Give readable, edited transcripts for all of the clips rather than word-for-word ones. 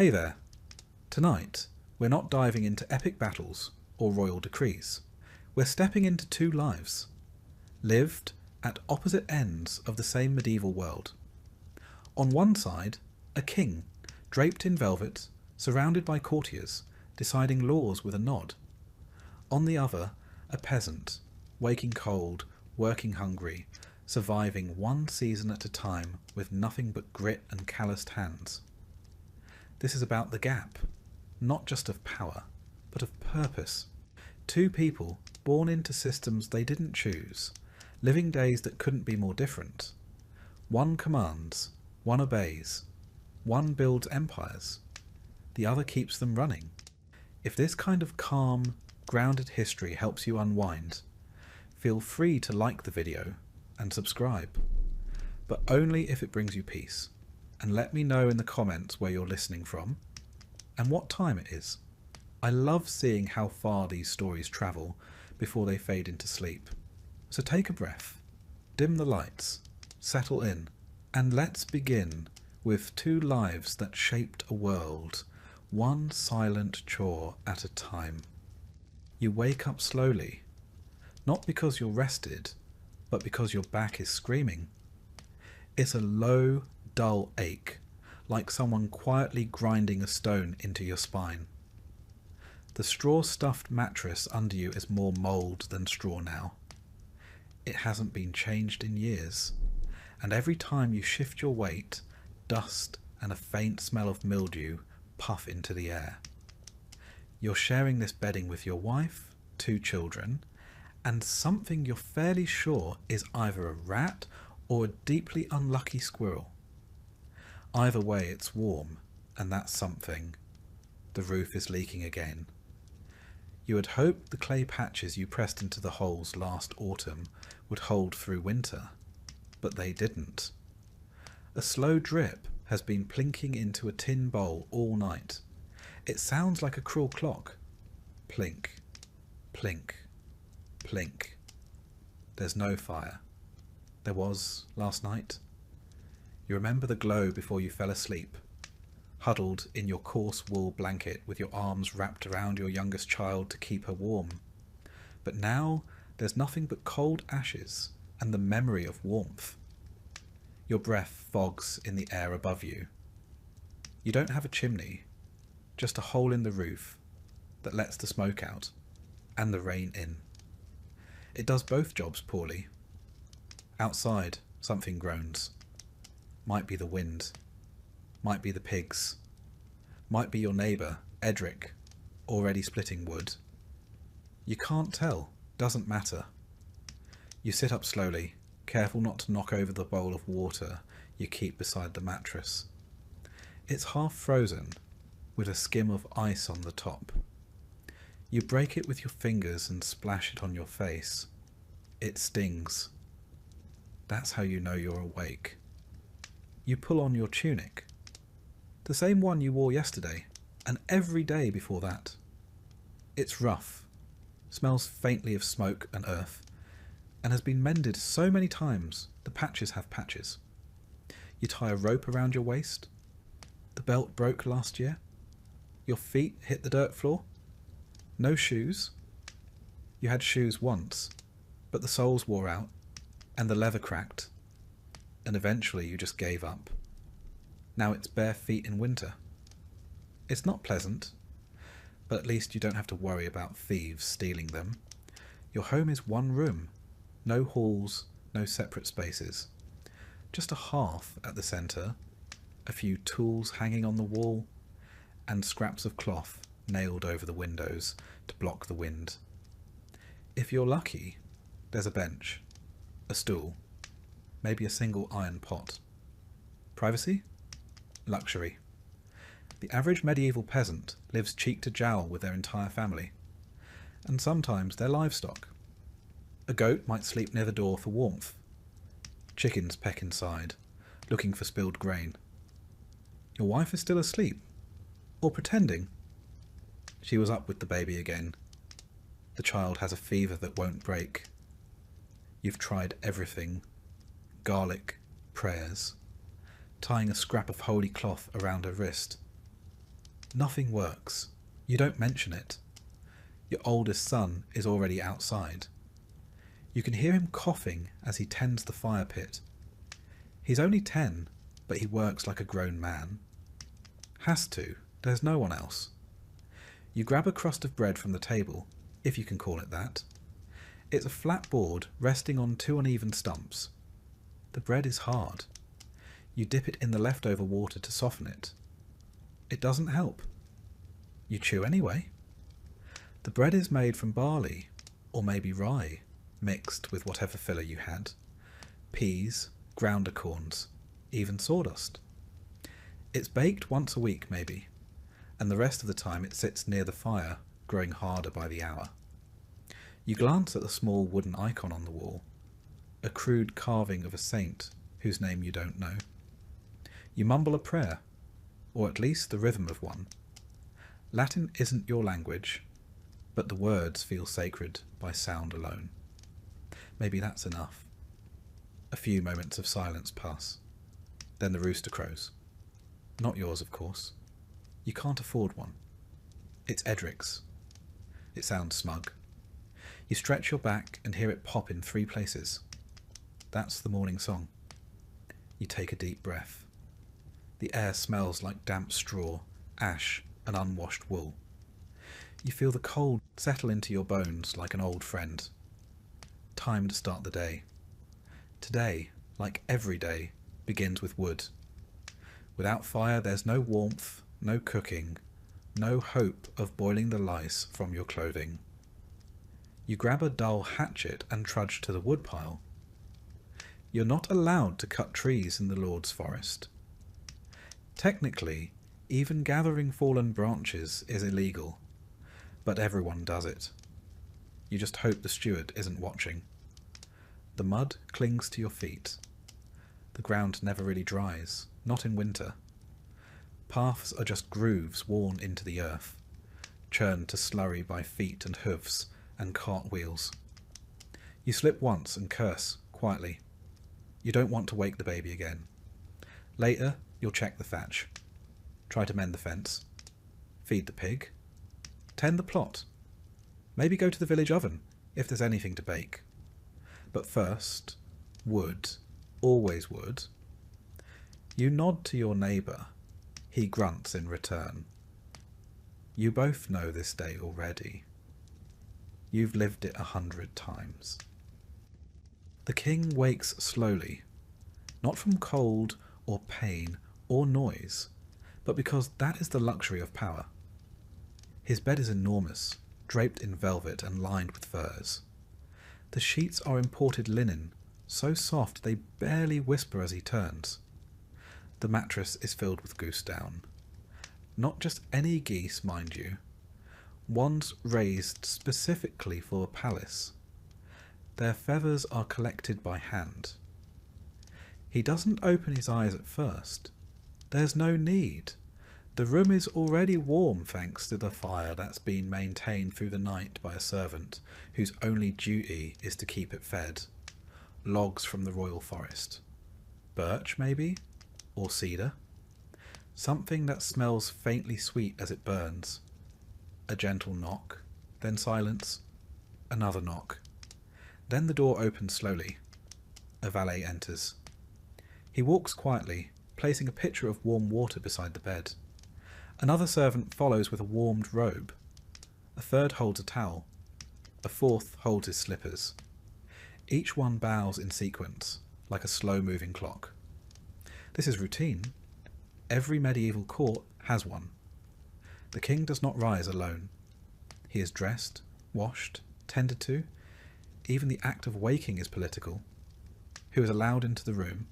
Hey there. Tonight, we're not diving into epic battles or royal decrees. We're stepping into two lives, lived at opposite ends of the same medieval world. On one side, a king, draped in velvet, surrounded by courtiers, deciding laws with a nod. On the other, a peasant, waking cold, working hungry, surviving one season at a time with nothing but grit and calloused hands. This is about the gap, not just of power, but of purpose. Two people born into systems they didn't choose, living days that couldn't be more different. One commands, one obeys, one builds empires, the other keeps them running. If this kind of calm, grounded history helps you unwind, feel free to like the video and subscribe, but only if it brings you peace. And let me know in the comments where you're listening from and what time it is. I love seeing how far these stories travel before they fade into sleep. So take a breath, dim the lights, settle in, and let's begin with two lives that shaped a world, one silent chore at a time. You wake up slowly, not because you're rested, but because your back is screaming. It's a low, dull ache, like someone quietly grinding a stone into your spine. The straw-stuffed mattress under you is more mould than straw now. It hasn't been changed in years, and every time you shift your weight, dust and a faint smell of mildew puff into the air. You're sharing this bedding with your wife, two children, and something you're fairly sure is either a rat or a deeply unlucky squirrel. Either way, it's warm, and that's something. The roof is leaking again. You had hoped the clay patches you pressed into the holes last autumn would hold through winter, but they didn't. A slow drip has been plinking into a tin bowl all night. It sounds like a cruel clock. Plink, plink, plink. There's no fire. There was last night. You remember the glow before you fell asleep, huddled in your coarse wool blanket with your arms wrapped around your youngest child to keep her warm. But now there's nothing but cold ashes and the memory of warmth. Your breath fogs in the air above you. You don't have a chimney, just a hole in the roof that lets the smoke out and the rain in. It does both jobs poorly. Outside, something groans. Might be the wind, might be the pigs, might be your neighbour, Edric, already splitting wood. You can't tell, doesn't matter. You sit up slowly, careful not to knock over the bowl of water you keep beside the mattress. It's half frozen, with a skim of ice on the top. You break it with your fingers and splash it on your face. It stings. That's how you know you're awake. You pull on your tunic, the same one you wore yesterday and every day before that. It's rough, smells faintly of smoke and earth, and has been mended so many times the patches have patches. You tie a rope around your waist. The belt broke last year. Your feet hit the dirt floor. No shoes. You had shoes once, but the soles wore out and the leather cracked. And eventually you just gave up. Now it's bare feet in winter. It's not pleasant, but at least you don't have to worry about thieves stealing them. Your home is one room, no halls, no separate spaces. Just a hearth at the centre, a few tools hanging on the wall, and scraps of cloth nailed over the windows to block the wind. If you're lucky, there's a bench, a stool, maybe a single iron pot. Privacy? Luxury. The average medieval peasant lives cheek to jowl with their entire family, and sometimes their livestock. A goat might sleep near the door for warmth. Chickens peck inside, looking for spilled grain. Your wife is still asleep, or pretending. She was up with the baby again. The child has a fever that won't break. You've tried everything. Garlic, prayers, tying a scrap of holy cloth around her wrist. Nothing works. You don't mention it. Your oldest son is already outside. You can hear him coughing as he tends the fire pit. He's only 10, but he works like a grown man. Has to. There's no one else. You grab a crust of bread from the table, if you can call it that. It's a flat board resting on 2 uneven stumps. The bread is hard. You dip it in the leftover water to soften it. It doesn't help. You chew anyway. The bread is made from barley, or maybe rye, mixed with whatever filler you had. Peas, ground acorns, even sawdust. It's baked once a week maybe, and the rest of the time it sits near the fire, growing harder by the hour. You glance at the small wooden icon on the wall, a crude carving of a saint whose name you don't know. You mumble a prayer, or at least the rhythm of one. Latin isn't your language, but the words feel sacred by sound alone. Maybe that's enough. A few moments of silence pass. Then the rooster crows. Not yours, of course. You can't afford one. It's Edric's. It sounds smug. You stretch your back and hear it pop in 3 places. That's the morning song. You take a deep breath. The air smells like damp straw, ash, and unwashed wool. You feel the cold settle into your bones like an old friend. Time to start the day. Today, like every day, begins with wood. Without fire there's no warmth, no cooking, no hope of boiling the lice from your clothing. You grab a dull hatchet and trudge to the woodpile. You're not allowed to cut trees in the Lord's forest. Technically, even gathering fallen branches is illegal, but everyone does it. You just hope the steward isn't watching. The mud clings to your feet. The ground never really dries, not in winter. Paths are just grooves worn into the earth, churned to slurry by feet and hoofs and cart wheels. You slip once and curse, quietly. You don't want to wake the baby again. Later, you'll check the thatch. Try to mend the fence. Feed the pig. Tend the plot. Maybe go to the village oven, if there's anything to bake. But first, wood. Always wood. You nod to your neighbour. He grunts in return. You both know this day already. You've lived it 100 times. The king wakes slowly, not from cold or pain or noise, but because that is the luxury of power. His bed is enormous, draped in velvet and lined with furs. The sheets are imported linen, so soft they barely whisper as he turns. The mattress is filled with goose down. Not just any geese, mind you. Ones raised specifically for a palace. Their feathers are collected by hand. He doesn't open his eyes at first. There's no need. The room is already warm thanks to the fire that's been maintained through the night by a servant whose only duty is to keep it fed. Logs from the royal forest. Birch, maybe? Or cedar? Something that smells faintly sweet as it burns. A gentle knock, then silence. Another knock. Then the door opens slowly. A valet enters. He walks quietly, placing a pitcher of warm water beside the bed. Another servant follows with a warmed robe. A third holds a towel. A fourth holds his slippers. Each one bows in sequence, like a slow-moving clock. This is routine. Every medieval court has one. The king does not rise alone. He is dressed, washed, tended to. Even the act of waking is political. Who is allowed into the room?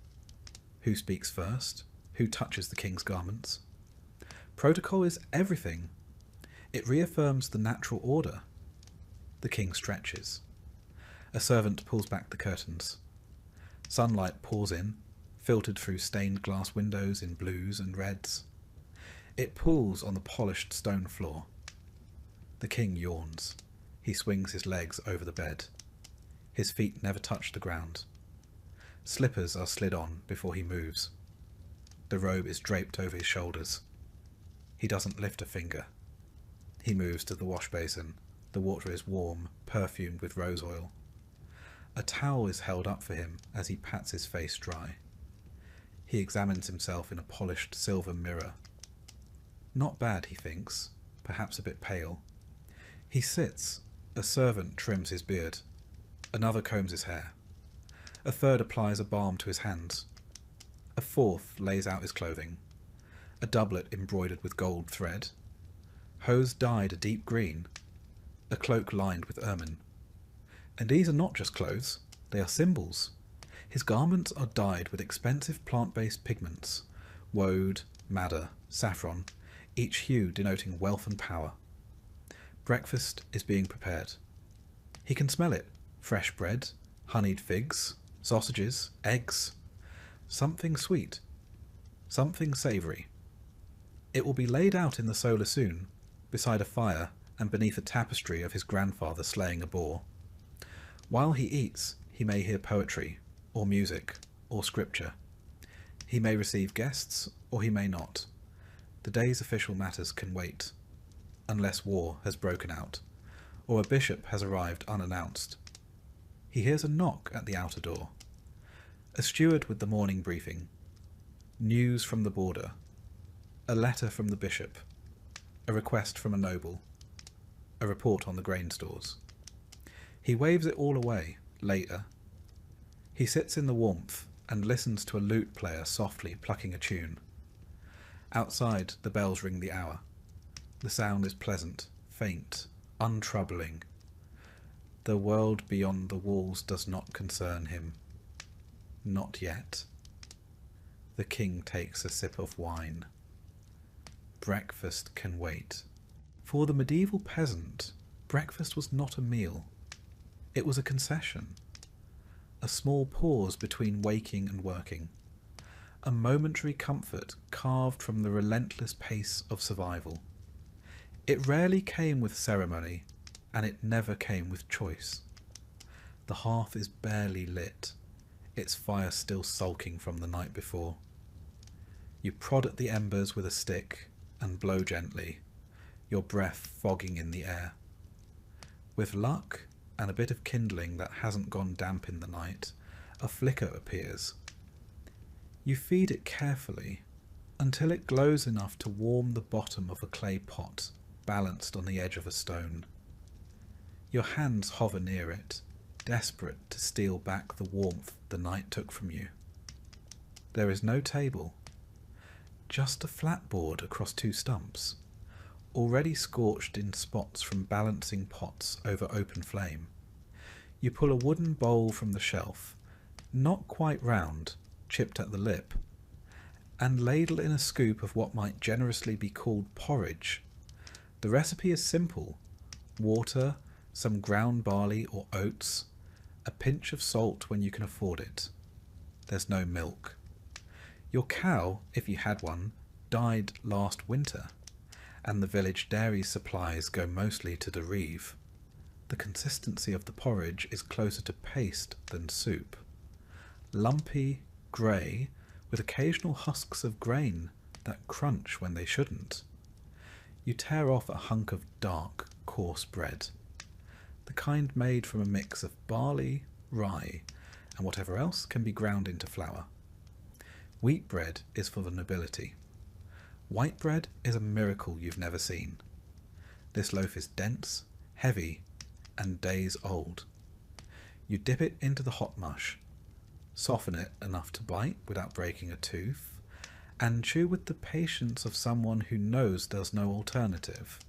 Who speaks first? Who touches the king's garments? Protocol is everything. It reaffirms the natural order. The king stretches. A servant pulls back the curtains. Sunlight pours in, filtered through stained glass windows in blues and reds. It pools on the polished stone floor. The king yawns. He swings his legs over the bed. His feet never touch the ground. Slippers are slid on before he moves. The robe is draped over his shoulders. He doesn't lift a finger. He moves to the wash basin. The water is warm, perfumed with rose oil. A towel is held up for him as he pats his face dry. He examines himself in a polished silver mirror. Not bad, he thinks, perhaps a bit pale. He sits. A servant trims his beard. Another combs his hair. A third applies a balm to his hands. A fourth lays out his clothing. A doublet embroidered with gold thread. Hose dyed a deep green. A cloak lined with ermine. And these are not just clothes, they are symbols. His garments are dyed with expensive plant-based pigments, woad, madder, saffron, each hue denoting wealth and power. Breakfast is being prepared. He can smell it. Fresh bread, honeyed figs, sausages, eggs. Something sweet. Something savoury. It will be laid out in the solar soon, beside a fire and beneath a tapestry of his grandfather slaying a boar. While he eats, he may hear poetry, or music, or scripture. He may receive guests, or he may not. The day's official matters can wait, unless war has broken out, or a bishop has arrived unannounced. He hears a knock at the outer door. A steward with the morning briefing. News from the border. A letter from the bishop. A request from a noble. A report on the grain stores. He waves it all away, later. He sits in the warmth and listens to a lute player softly plucking a tune. Outside, the bells ring the hour. The sound is pleasant, faint, untroubling. The world beyond the walls does not concern him. Not yet. The king takes a sip of wine. Breakfast can wait. For the medieval peasant, breakfast was not a meal. It was a concession. A small pause between waking and working. A momentary comfort carved from the relentless pace of survival. It rarely came with ceremony, and it never came with choice. The hearth is barely lit, its fire still sulking from the night before. You prod at the embers with a stick and blow gently, your breath fogging in the air. With luck and a bit of kindling that hasn't gone damp in the night, a flicker appears. You feed it carefully until it glows enough to warm the bottom of a clay pot balanced on the edge of a stone. Your hands hover near it, desperate to steal back the warmth the night took from you. There is no table, just a flat board across two stumps, already scorched in spots from balancing pots over open flame. You pull a wooden bowl from the shelf, not quite round, chipped at the lip, and ladle in a scoop of what might generously be called porridge. The recipe is simple: water, some ground barley or oats, a pinch of salt when you can afford it. There's no milk. Your cow, if you had one, died last winter, and the village dairy supplies go mostly to the reeve. The consistency of the porridge is closer to paste than soup. Lumpy, grey, with occasional husks of grain that crunch when they shouldn't. You tear off a hunk of dark, coarse bread, the kind made from a mix of barley, rye, and whatever else can be ground into flour. Wheat bread is for the nobility. White bread is a miracle you've never seen. This loaf is dense, heavy, and days old. You dip it into the hot mush, soften it enough to bite without breaking a tooth, and chew with the patience of someone who knows there's no alternative.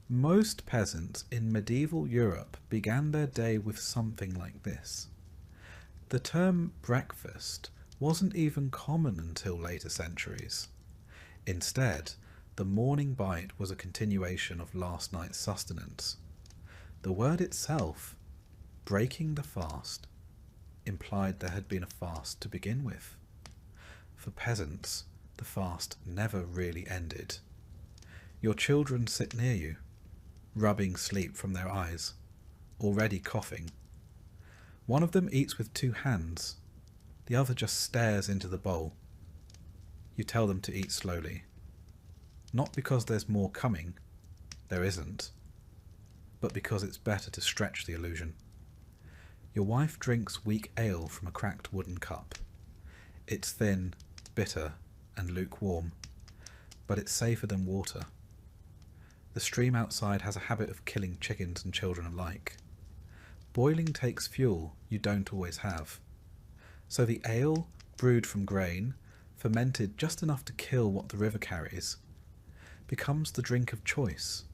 Most peasants in medieval Europe began their day with something like this. The term breakfast wasn't even common until later centuries. Instead, the morning bite was a continuation of last night's sustenance. The word itself, breaking the fast, implied there had been a fast to begin with. For peasants, the fast never really ended. Your children sit near you, rubbing sleep from their eyes, already coughing. One of them eats with two hands, the other just stares into the bowl. You tell them to eat slowly. Not because there's more coming, there isn't, but because it's better to stretch the illusion. Your wife drinks weak ale from a cracked wooden cup. It's thin, bitter, and lukewarm, but it's safer than water. The stream outside has a habit of killing chickens and children alike. Boiling takes fuel you don't always have. So the ale, brewed from grain, fermented just enough to kill what the river carries, becomes the drink of choice,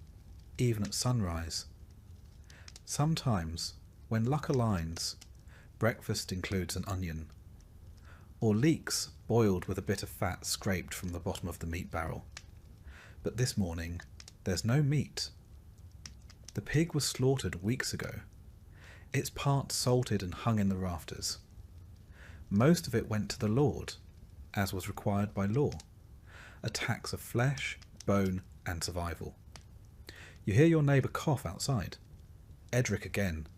even at sunrise. Sometimes, when luck aligns, breakfast includes an onion, or leeks boiled with a bit of fat scraped from the bottom of the meat barrel. But this morning, there's no meat. The pig was slaughtered weeks ago. Its parts salted and hung in the rafters. Most of it went to the Lord, as was required by law, a tax of flesh, bone, and survival. You hear your neighbour cough outside. Edric again.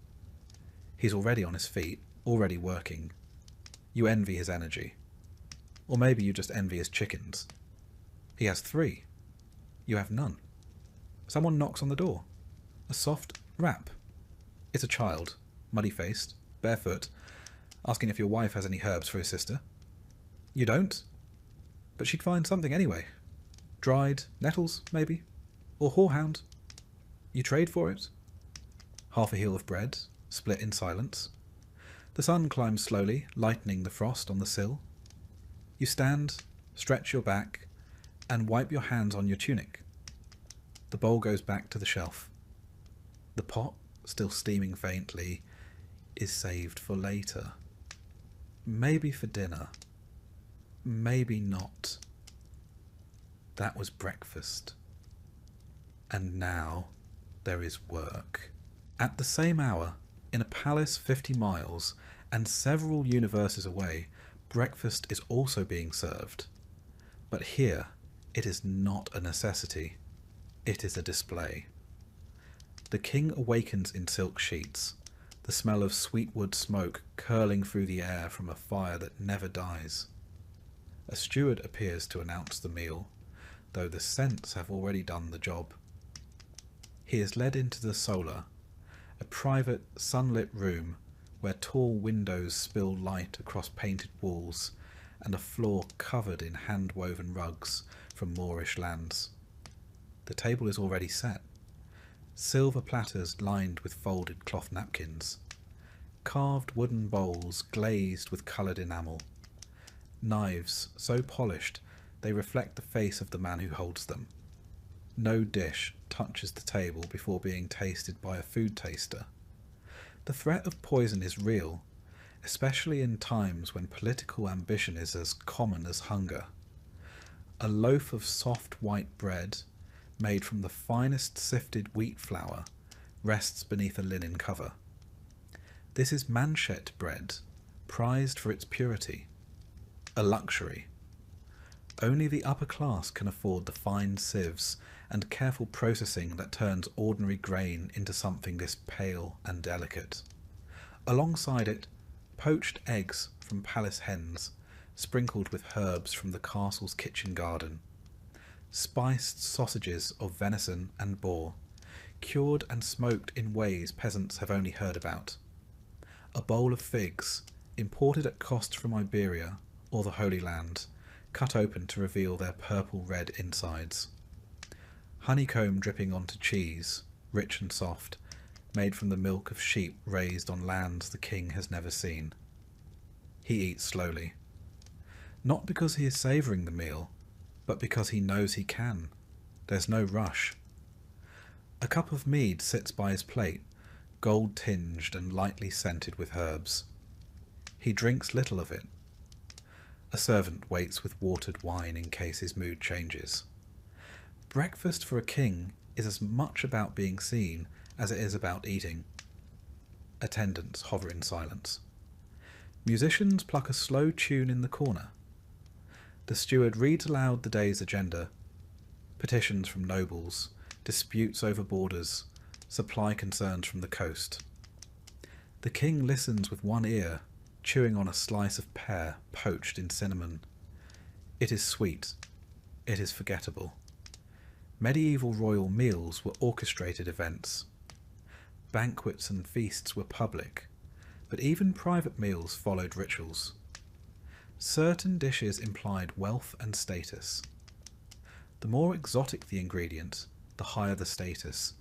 He's already on his feet, already working. You envy his energy. Or maybe you just envy his chickens. He has 3. You have none. Someone knocks on the door. A soft rap. It's a child, muddy-faced, barefoot, asking if your wife has any herbs for his sister. You don't? But she'd find something anyway. Dried nettles, maybe? Or horehound. You trade for it? Half a heel of bread, split in silence. The sun climbs slowly, lightening the frost on the sill. You stand, stretch your back, and wipe your hands on your tunic. The bowl goes back to the shelf. The pot, still steaming faintly, is saved for later. Maybe for dinner. Maybe not. That was breakfast. And now there is work. At the same hour, in a palace 50 miles and several universes away, breakfast is also being served. But here, it is not a necessity. It is a display. The king awakens in silk sheets, the smell of sweetwood smoke curling through the air from a fire that never dies. A steward appears to announce the meal, though the scents have already done the job. He is led into the solar, a private, sunlit room where tall windows spill light across painted walls and a floor covered in hand-woven rugs from Moorish lands. The table is already set. Silver platters lined with folded cloth napkins. Carved wooden bowls glazed with coloured enamel. Knives so polished they reflect the face of the man who holds them. No dish touches the table before being tasted by a food taster. The threat of poison is real, especially in times when political ambition is as common as hunger. A loaf of soft white bread, made from the finest sifted wheat flour, rests beneath a linen cover. This is manchet bread, prized for its purity. A luxury. Only the upper class can afford the fine sieves and careful processing that turns ordinary grain into something this pale and delicate. Alongside it, poached eggs from palace hens, sprinkled with herbs from the castle's kitchen garden. Spiced sausages of venison and boar, cured and smoked in ways peasants have only heard about. A bowl of figs, imported at cost from Iberia or the Holy Land, cut open to reveal their purple-red insides. Honeycomb dripping onto cheese, rich and soft, made from the milk of sheep raised on lands the king has never seen. He eats slowly. Not because he is savouring the meal, but because he knows he can. There's no rush. A cup of mead sits by his plate, gold-tinged and lightly scented with herbs. He drinks little of it. A servant waits with watered wine in case his mood changes. Breakfast for a king is as much about being seen as it is about eating. Attendants hover in silence. Musicians pluck a slow tune in the corner. The steward reads aloud the day's agenda. Petitions from nobles, disputes over borders, supply concerns from the coast. The king listens with one ear, chewing on a slice of pear poached in cinnamon. It is sweet. It is forgettable. Medieval royal meals were orchestrated events. Banquets and feasts were public, but even private meals followed rituals. Certain dishes implied wealth and status. The more exotic the ingredient, the higher the status.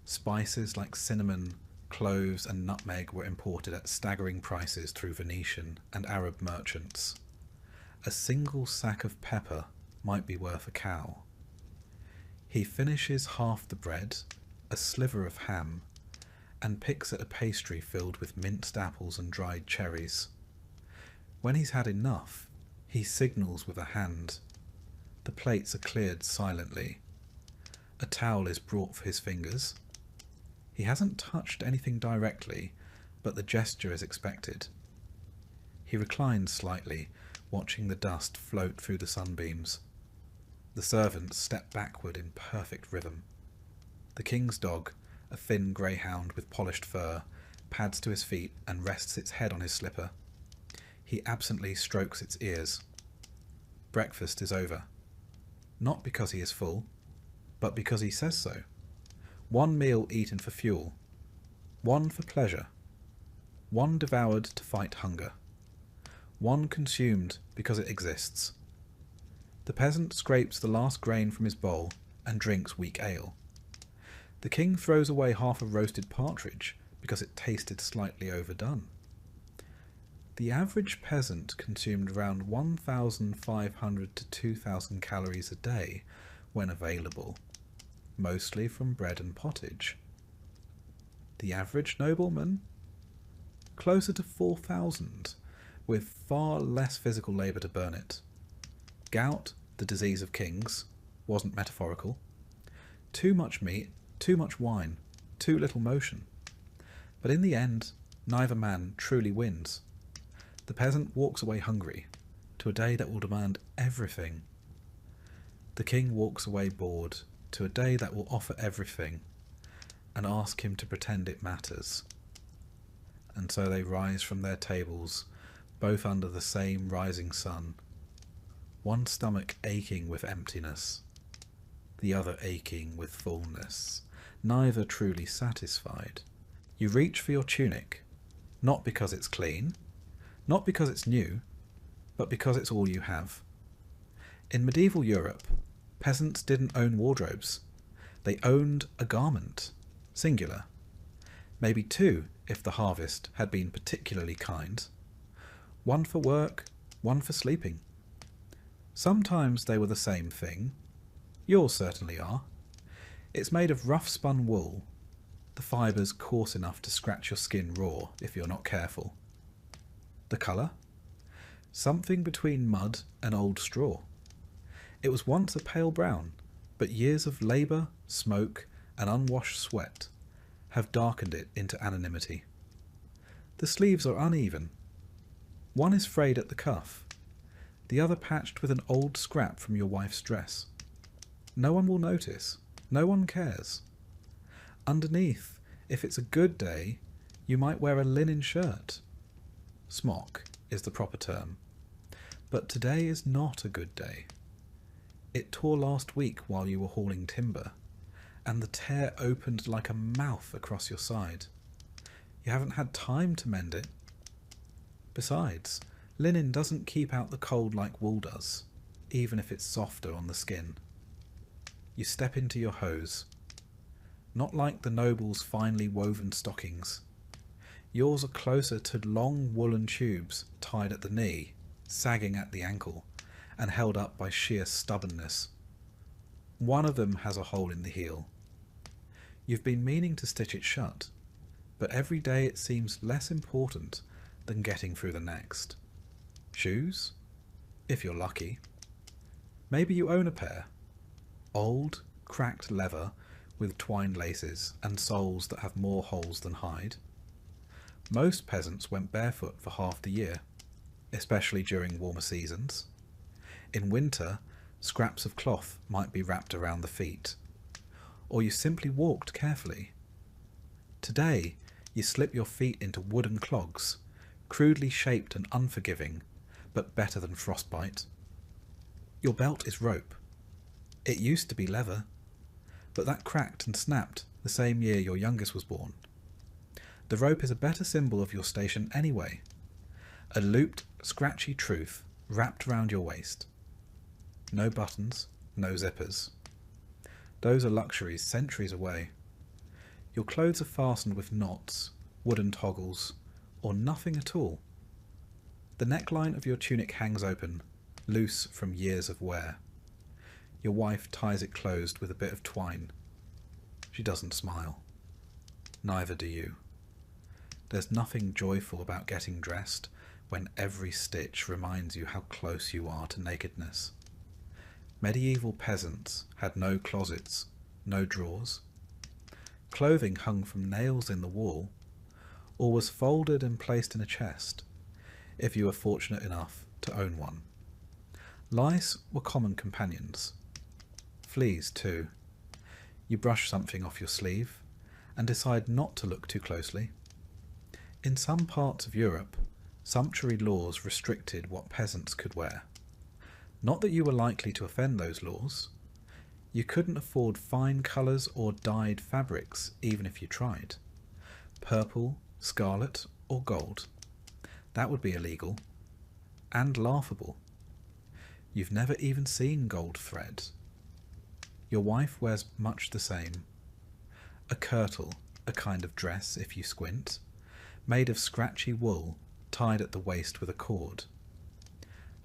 Spices like cinnamon, cloves and nutmeg were imported at staggering prices through Venetian and Arab merchants. A single sack of pepper might be worth a cow. He finishes half the bread, a sliver of ham, and picks at a pastry filled with minced apples and dried cherries. When he's had enough, he signals with a hand. The plates are cleared silently. A towel is brought for his fingers. He hasn't touched anything directly, but the gesture is expected. He reclines slightly, watching the dust float through the sunbeams. The servants step backward in perfect rhythm. The king's dog, a thin greyhound with polished fur, pads to his feet and rests its head on his slipper. He absently strokes its ears. Breakfast is over. Not because he is full, but because he says so. One meal eaten for fuel. One for pleasure. One devoured to fight hunger. One consumed because it exists. The peasant scrapes the last grain from his bowl and drinks weak ale. The king throws away half a roasted partridge because it tasted slightly overdone. The average peasant consumed around 1,500 to 2,000 calories a day when available, mostly from bread and pottage. The average nobleman? Closer to 4,000, with far less physical labour to burn it. Gout, the disease of kings, wasn't metaphorical. Too much meat, too much wine, too little motion. But in the end, neither man truly wins. The peasant walks away hungry, to a day that will demand everything. The king walks away bored, to a day that will offer everything, and ask him to pretend it matters. And so they rise from their tables, both under the same rising sun, one stomach aching with emptiness, the other aching with fullness, neither truly satisfied. You reach for your tunic, not because it's clean, not because it's new, but because it's all you have. In medieval Europe, peasants didn't own wardrobes. They owned a garment, singular. Maybe two if the harvest had been particularly kind. One for work, one for sleeping. Sometimes they were the same thing. Yours certainly are. It's made of rough-spun wool, the fibres coarse enough to scratch your skin raw if you're not careful. The colour? Something between mud and old straw. It was once a pale brown, but years of labour, smoke, and unwashed sweat have darkened it into anonymity. The sleeves are uneven. One is frayed at the cuff, the other patched with an old scrap from your wife's dress. No one will notice. No one cares. Underneath, if it's a good day, you might wear a linen shirt. Smock is the proper term. But today is not a good day. It tore last week while you were hauling timber, and the tear opened like a mouth across your side. You haven't had time to mend it. Besides, linen doesn't keep out the cold like wool does, even if it's softer on the skin. You step into your hose. Not like the nobles' finely woven stockings. Yours are closer to long woolen tubes tied at the knee, sagging at the ankle, and held up by sheer stubbornness. One of them has a hole in the heel. You've been meaning to stitch it shut, but every day it seems less important than getting through the next. Shoes? If you're lucky. Maybe you own a pair. Old, cracked leather with twined laces and soles that have more holes than hide. Most peasants went barefoot for half the year, especially during warmer seasons. In winter, scraps of cloth might be wrapped around the feet, or you simply walked carefully. Today, you slip your feet into wooden clogs, crudely shaped and unforgiving, but better than frostbite. Your belt is rope. It used to be leather, but that cracked and snapped the same year your youngest was born. The rope is a better symbol of your station anyway. A looped, scratchy truth wrapped round your waist. No buttons, no zippers. Those are luxuries centuries away. Your clothes are fastened with knots, wooden toggles, or nothing at all. The neckline of your tunic hangs open, loose from years of wear. Your wife ties it closed with a bit of twine. She doesn't smile. Neither do you. There's nothing joyful about getting dressed when every stitch reminds you how close you are to nakedness. Medieval peasants had no closets, no drawers. Clothing hung from nails in the wall, or was folded and placed in a chest, if you were fortunate enough to own one. Lice were common companions. Fleas, too. You brush something off your sleeve and decide not to look too closely. In some parts of Europe, sumptuary laws restricted what peasants could wear. Not that you were likely to offend those laws. You couldn't afford fine colours or dyed fabrics even if you tried. Purple, scarlet or gold. That would be illegal. And laughable. You've never even seen gold thread. Your wife wears much the same. A kirtle, a kind of dress if you squint, made of scratchy wool tied at the waist with a cord.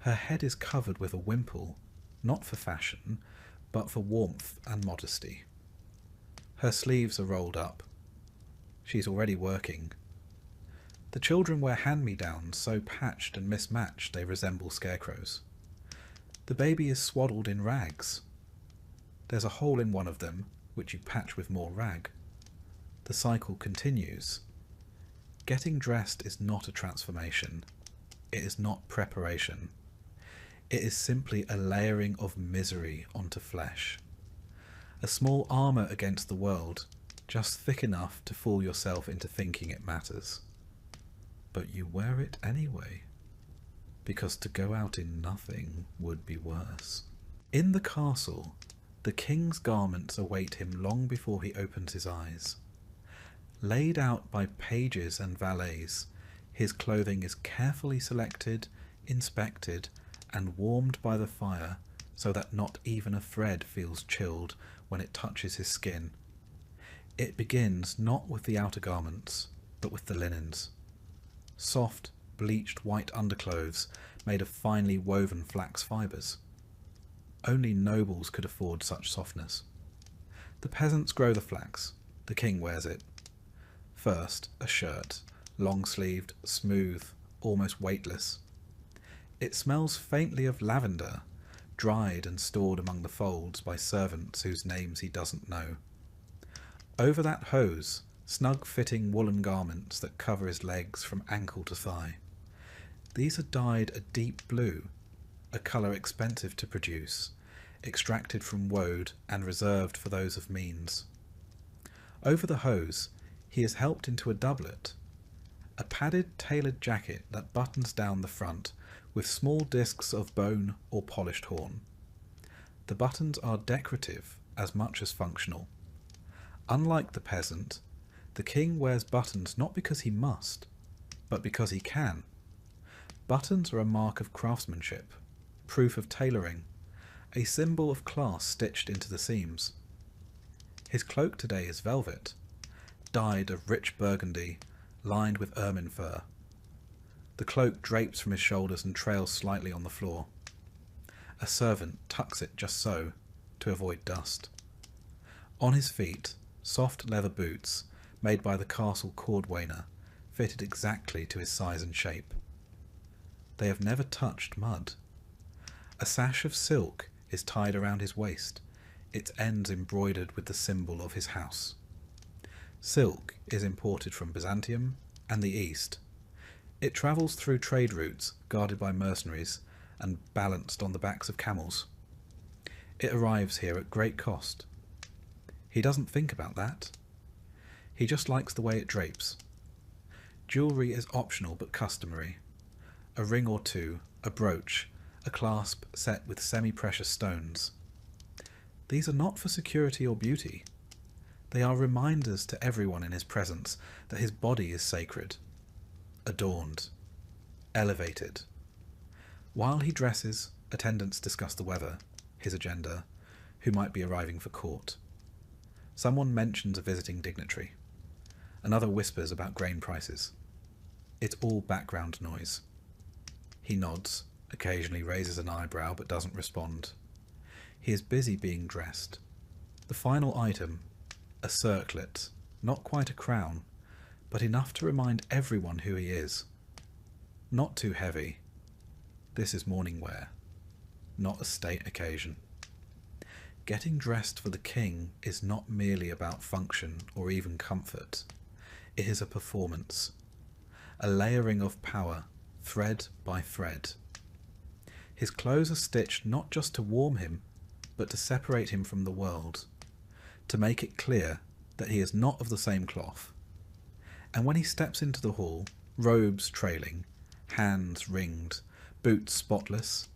Her head is covered with a wimple, not for fashion, but for warmth and modesty. Her sleeves are rolled up. She's already working. The children wear hand-me-downs so patched and mismatched they resemble scarecrows. The baby is swaddled in rags. There's a hole in one of them, which you patch with more rag. The cycle continues. Getting dressed is not a transformation. It is not preparation. It is simply a layering of misery onto flesh. A small armour against the world, just thick enough to fool yourself into thinking it matters. But you wear it anyway, because to go out in nothing would be worse. In the castle, the king's garments await him long before he opens his eyes. Laid out by pages and valets, his clothing is carefully selected, inspected, and warmed by the fire so that not even a thread feels chilled when it touches his skin. It begins not with the outer garments, but with the linens. Soft, bleached white underclothes made of finely woven flax fibres. Only nobles could afford such softness. The peasants grow the flax, the king wears it. First, a shirt, long-sleeved, smooth, almost weightless. It smells faintly of lavender, dried and stored among the folds by servants whose names he doesn't know. Over that hose, snug-fitting woolen garments that cover his legs from ankle to thigh. These are dyed a deep blue, a colour expensive to produce, extracted from woad and reserved for those of means. Over the hose, he is helped into a doublet, a padded tailored jacket that buttons down the front with small discs of bone or polished horn. The buttons are decorative as much as functional. Unlike the peasant, the king wears buttons not because he must, but because he can. Buttons are a mark of craftsmanship, proof of tailoring, a symbol of class stitched into the seams. His cloak today is velvet, dyed of rich burgundy, lined with ermine fur. The cloak drapes from his shoulders and trails slightly on the floor. A servant tucks it just so, to avoid dust. On his feet, soft leather boots, made by the castle cordwainer, fitted exactly to his size and shape. They have never touched mud. A sash of silk is tied around his waist, its ends embroidered with the symbol of his house. Silk is imported from Byzantium and the East. It travels through trade routes guarded by mercenaries and balanced on the backs of camels. It arrives here at great cost. He doesn't think about that. He just likes the way it drapes. Jewellery is optional but customary. A ring or two, a brooch, a clasp set with semi-precious stones. These are not for security or beauty. They are reminders to everyone in his presence that his body is sacred, adorned, elevated. While he dresses, attendants discuss the weather, his agenda, who might be arriving for court. Someone mentions a visiting dignitary. Another whispers about grain prices. It's all background noise. He nods, occasionally raises an eyebrow but doesn't respond. He is busy being dressed. The final item, a circlet, not quite a crown, but enough to remind everyone who he is. Not too heavy. This is morning wear, not a state occasion. Getting dressed for the king is not merely about function or even comfort. It is a performance, a layering of power, thread by thread. His clothes are stitched not just to warm him, but to separate him from the world, to make it clear that he is not of the same cloth. And when he steps into the hall, robes trailing, hands ringed, boots spotless,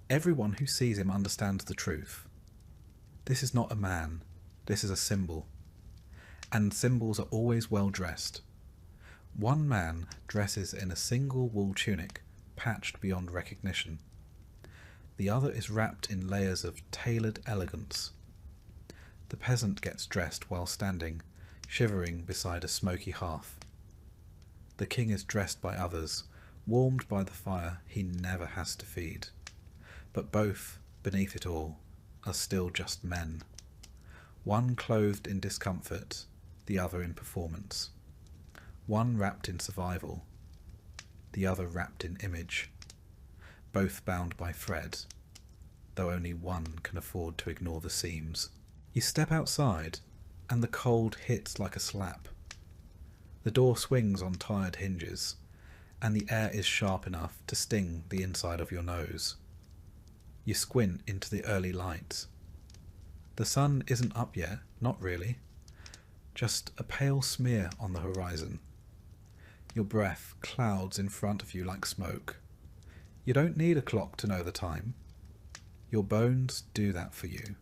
everyone who sees him understands the truth. This is not a man, this is a symbol. And symbols are always well dressed. One man dresses in a single wool tunic, patched beyond recognition. The other is wrapped in layers of tailored elegance. The peasant gets dressed while standing, shivering beside a smoky hearth. The king is dressed by others, warmed by the fire he never has to feed. But both, beneath it all, are still just men. One clothed in discomfort, the other in performance. One wrapped in survival, the other wrapped in image. Both bound by thread, though only one can afford to ignore the seams. You step outside, and the cold hits like a slap. The door swings on tired hinges, and the air is sharp enough to sting the inside of your nose. You squint into the early light. The sun isn't up yet, not really. Just a pale smear on the horizon. Your breath clouds in front of you like smoke. You don't need a clock to know the time. Your bones do that for you.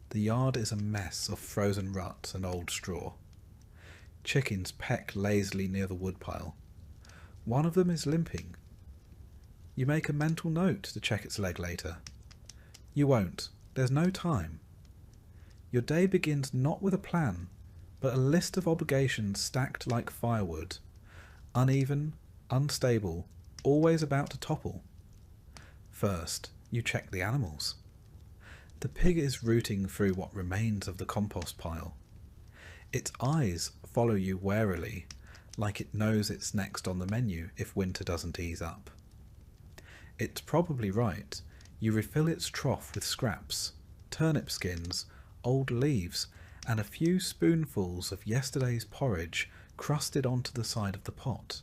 The yard is a mess of frozen ruts and old straw. Chickens peck lazily near the woodpile. One of them is limping. You make a mental note to check its leg later. You won't. There's no time. Your day begins not with a plan, but a list of obligations stacked like firewood. Uneven, unstable, always about to topple. First, you check the animals. The pig is rooting through what remains of the compost pile. Its eyes follow you warily, like it knows it's next on the menu if winter doesn't ease up. It's probably right. You refill its trough with scraps, turnip skins, old leaves, and a few spoonfuls of yesterday's porridge crusted onto the side of the pot.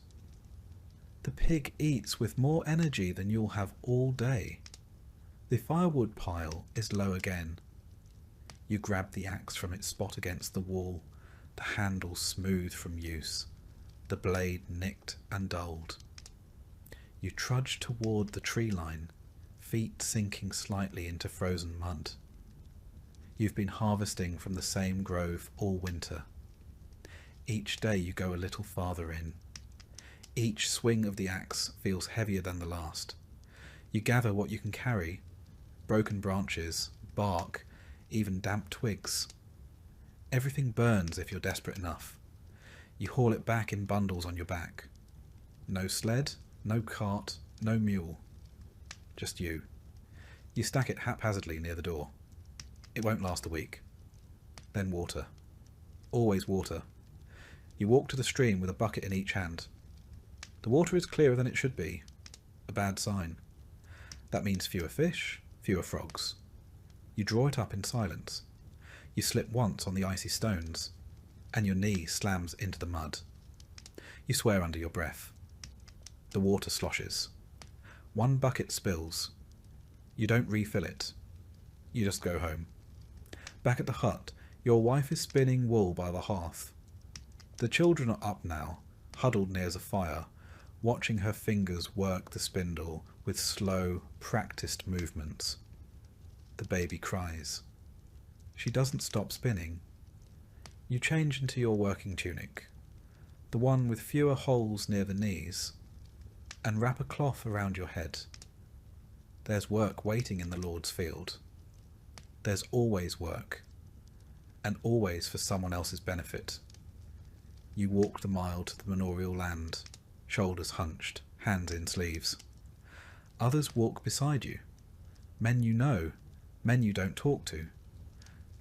The pig eats with more energy than you'll have all day. The firewood pile is low again. You grab the axe from its spot against the wall, the handle smooth from use, the blade nicked and dulled. You trudge toward the tree line, feet sinking slightly into frozen mud. You've been harvesting from the same grove all winter. Each day you go a little farther in. Each swing of the axe feels heavier than the last. You gather what you can carry, broken branches, bark, even damp twigs. Everything burns if you're desperate enough. You haul it back in bundles on your back. No sled, no cart, no mule. Just you. You stack it haphazardly near the door. It won't last a week. Then water. Always water. You walk to the stream with a bucket in each hand. The water is clearer than it should be. A bad sign. That means fewer fish, fewer frogs. You draw it up in silence. You slip once on the icy stones, and your knee slams into the mud. You swear under your breath. The water sloshes. One bucket spills. You don't refill it. You just go home. Back at the hut, your wife is spinning wool by the hearth. The children are up now, huddled near the fire, watching her fingers work the spindle with slow, practiced movements. The baby cries. She doesn't stop spinning. You change into your working tunic, the one with fewer holes near the knees, and wrap a cloth around your head. There's work waiting in the Lord's field. There's always work, and always for someone else's benefit. You walk the mile to the manorial land, shoulders hunched, hands in sleeves. Others walk beside you, men you know, men you don't talk to.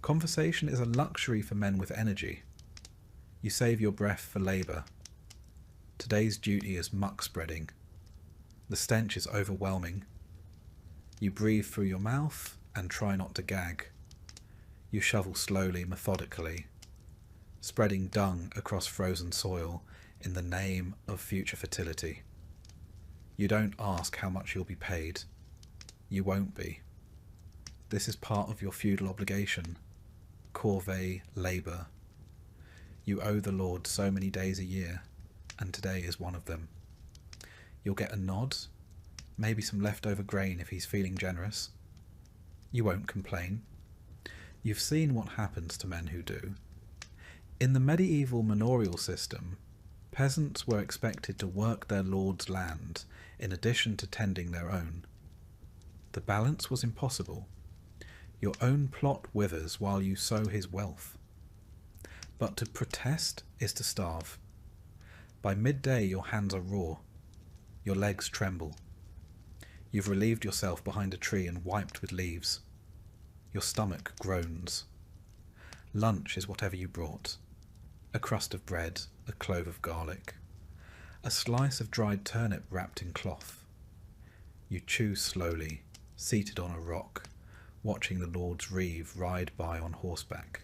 Conversation is a luxury for men with energy. You save your breath for labour. Today's duty is muck spreading. The stench is overwhelming. You breathe through your mouth and try not to gag. You shovel slowly, methodically, spreading dung across frozen soil in the name of future fertility. You don't ask how much you'll be paid. You won't be. This is part of your feudal obligation. Corvée labour. You owe the Lord so many days a year, and today is one of them. You'll get a nod, maybe some leftover grain if he's feeling generous. You won't complain. You've seen what happens to men who do. In the medieval manorial system, peasants were expected to work their lord's land in addition to tending their own. The balance was impossible. Your own plot withers while you sow his wealth. But to protest is to starve. By midday your hands are raw. Your legs tremble. You've relieved yourself behind a tree and wiped with leaves. Your stomach groans. Lunch is whatever you brought. A crust of bread, a clove of garlic, a slice of dried turnip wrapped in cloth. You chew slowly, seated on a rock, watching the Lord's reeve ride by on horseback.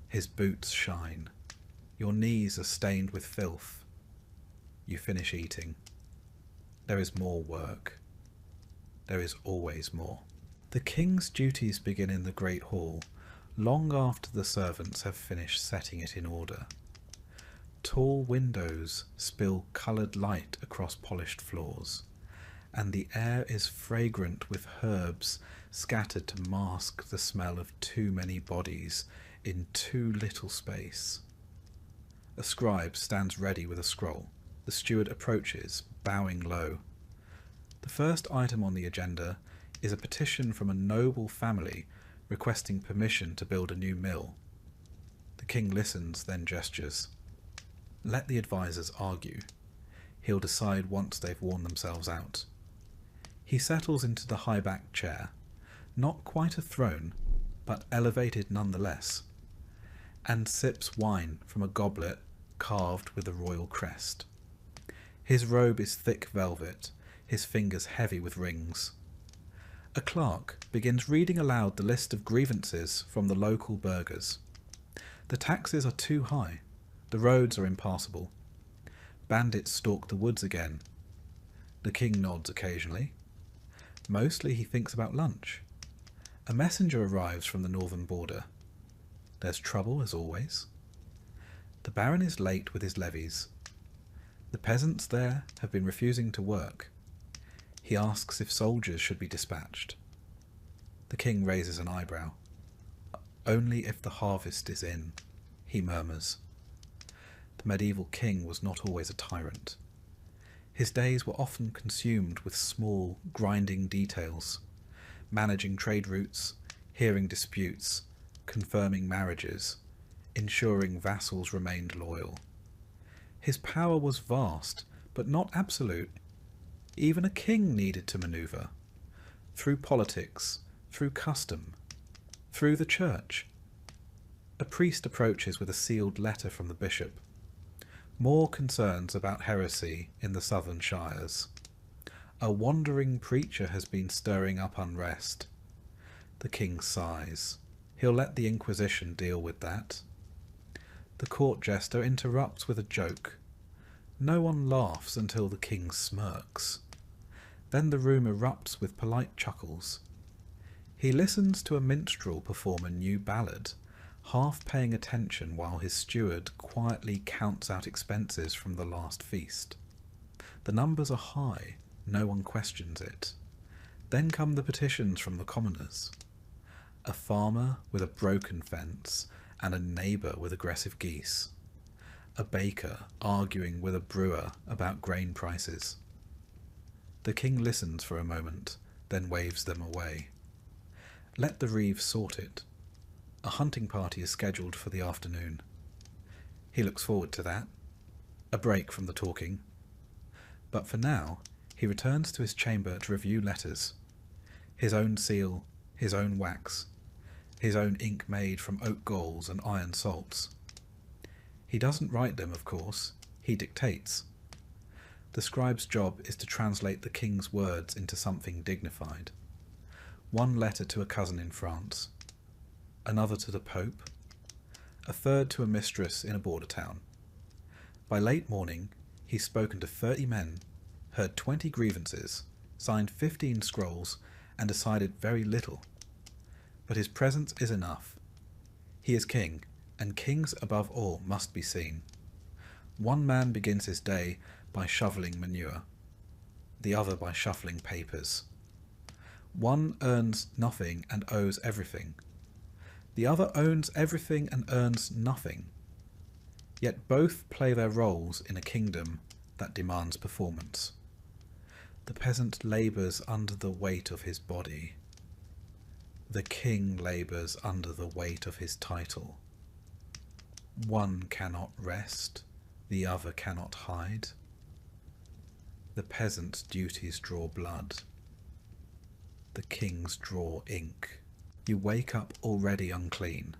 His boots shine. Your knees are stained with filth. You finish eating. There is more work. There is always more. The king's duties begin in the great hall, long after the servants have finished setting it in order. Tall windows spill coloured light across polished floors, and the air is fragrant with herbs scattered to mask the smell of too many bodies in too little space. A scribe stands ready with a scroll. The steward approaches, bowing low. The first item on the agenda is a petition from a noble family requesting permission to build a new mill. The king listens, then gestures. Let the advisors argue. He'll decide once they've worn themselves out. He settles into the high-backed chair, not quite a throne, but elevated nonetheless, and sips wine from a goblet carved with a royal crest. His robe is thick velvet, his fingers heavy with rings. A clerk begins reading aloud the list of grievances from the local burghers. The taxes are too high. The roads are impassable. Bandits stalk the woods again. The king nods occasionally. Mostly he thinks about lunch. A messenger arrives from the northern border. There's trouble, as always. The baron is late with his levies. The peasants there have been refusing to work. He asks if soldiers should be dispatched. The king raises an eyebrow. Only if the harvest is in, he murmurs. The medieval king was not always a tyrant. His days were often consumed with small, grinding details, managing trade routes, hearing disputes, confirming marriages, ensuring vassals remained loyal. His power was vast, but not absolute. Even a king needed to manoeuvre. Through politics, through custom, through the church. A priest approaches with a sealed letter from the bishop. More concerns about heresy in the southern shires. A wandering preacher has been stirring up unrest. The king sighs. He'll let the Inquisition deal with that. The court jester interrupts with a joke. No one laughs until the king smirks. Then the room erupts with polite chuckles. He listens to a minstrel perform a new ballad, half paying attention while his steward quietly counts out expenses from the last feast. The numbers are high, no one questions it. Then come the petitions from the commoners. A farmer with a broken fence and a neighbour with aggressive geese. A baker arguing with a brewer about grain prices. The king listens for a moment, then waves them away. Let the reeve sort it. A hunting party is scheduled for the afternoon. He looks forward to that. A break from the talking. But for now, he returns to his chamber to review letters. His own seal, his own wax, his own ink made from oak galls and iron salts. He doesn't write them, of course, he dictates. The scribe's job is to translate the king's words into something dignified. One letter to a cousin in France, another to the Pope, a third to a mistress in a border town. By late morning, he's spoken to 30 men, heard 20 grievances, signed 15 scrolls, and decided very little. But his presence is enough. He is king, and kings above all must be seen. One man begins his day by shoveling manure, the other by shuffling papers. One earns nothing and owes everything. The other owns everything and earns nothing. Yet both play their roles in a kingdom that demands performance. The peasant labours under the weight of his body. The king labours under the weight of his title. One cannot rest, the other cannot hide. The peasant's duties draw blood. The king's draw ink. You wake up already unclean.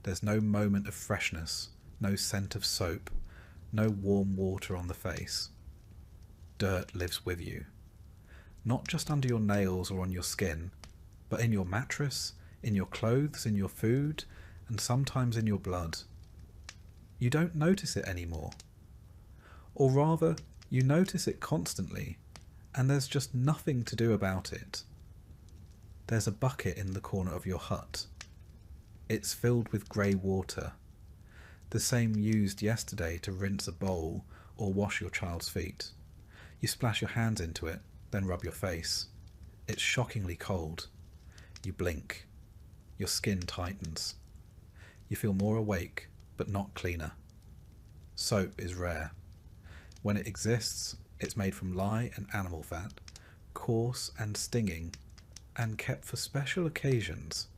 There's no moment of freshness, no scent of soap, no warm water on the face. Dirt lives with you, not just under your nails or on your skin, but in your mattress, in your clothes, in your food, and sometimes in your blood. You don't notice it anymore. Or rather, you notice it constantly, and there's just nothing to do about it. There's a bucket in the corner of your hut. It's filled with grey water, the same used yesterday to rinse a bowl or wash your child's feet. You splash your hands into it, then rub your face. It's shockingly cold. You blink. Your skin tightens. You feel more awake, but not cleaner. Soap is rare. When it exists, it's made from lye and animal fat, coarse and stinging, and kept for special occasions.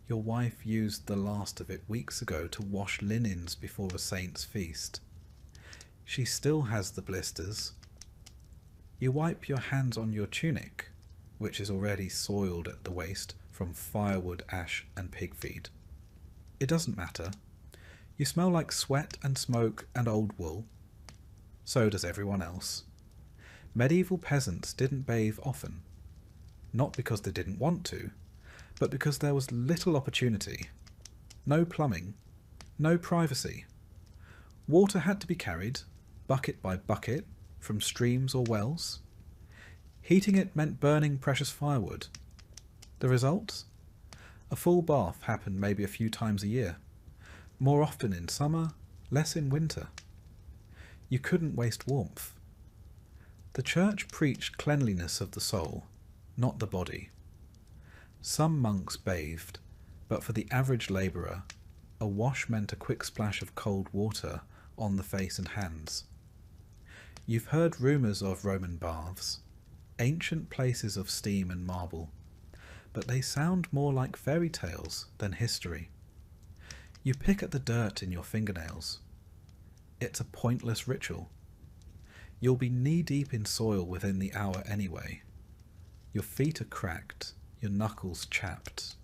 Your wife used the last of it weeks ago to wash linens before a saint's feast. She still has the blisters. You wipe your hands on your tunic, which is already soiled at the waist from firewood, ash, and pig feed. It doesn't matter. You smell like sweat and smoke and old wool. So does everyone else. Medieval peasants didn't bathe often, not because they didn't want to, but because there was little opportunity. No plumbing, no privacy. Water had to be carried, bucket by bucket, from streams or wells. Heating it meant burning precious firewood. The result? A full bath happened maybe a few times a year, more often in summer, less in winter. You couldn't waste warmth. The church preached cleanliness of the soul, not the body. Some monks bathed, but for the average labourer, a wash meant a quick splash of cold water on the face and hands. You've heard rumours of Roman baths, ancient places of steam and marble, but they sound more like fairy tales than history. You pick at the dirt in your fingernails. It's a pointless ritual. You'll be knee-deep in soil within the hour anyway. Your feet are cracked, your knuckles chapped.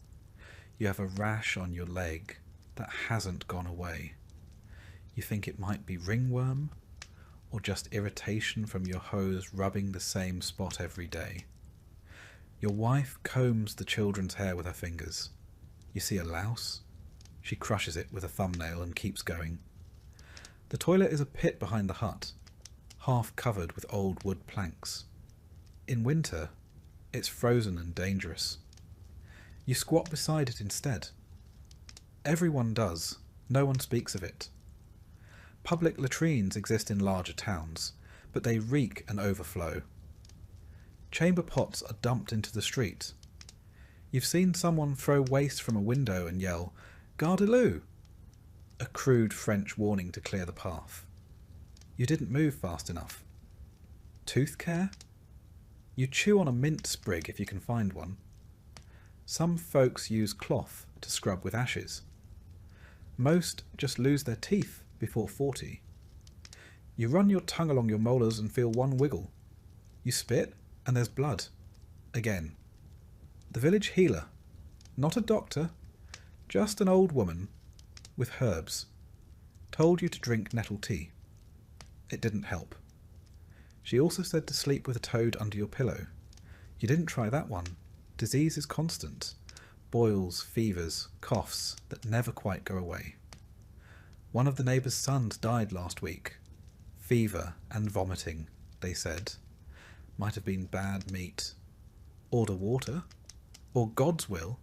You have a rash on your leg that hasn't gone away. You think it might be ringworm, or just irritation from your hose rubbing the same spot every day. Your wife combs the children's hair with her fingers. You see a louse? She crushes it with a thumbnail and keeps going. The toilet is a pit behind the hut, half covered with old wood planks. In winter, it's frozen and dangerous. You squat beside it instead. Everyone does. No one speaks of it. Public latrines exist in larger towns, but they reek and overflow. Chamber pots are dumped into the street. You've seen someone throw waste from a window and yell, "Gardeloo!" a crude French warning to clear the path. You didn't move fast enough. Tooth care? You chew on a mint sprig if you can find one. Some folks use cloth to scrub with ashes. Most just lose their teeth before 40. You run your tongue along your molars and feel one wiggle. You spit and there's blood. Again. The village healer. Not a doctor. Just an old woman with herbs. Told you to drink nettle tea. It didn't help. She also said to sleep with a toad under your pillow. You didn't try that one. Disease is constant. Boils, fevers, coughs that never quite go away. One of the neighbour's sons died last week. Fever and vomiting, they said. Might have been bad meat. Order water. Or God's will.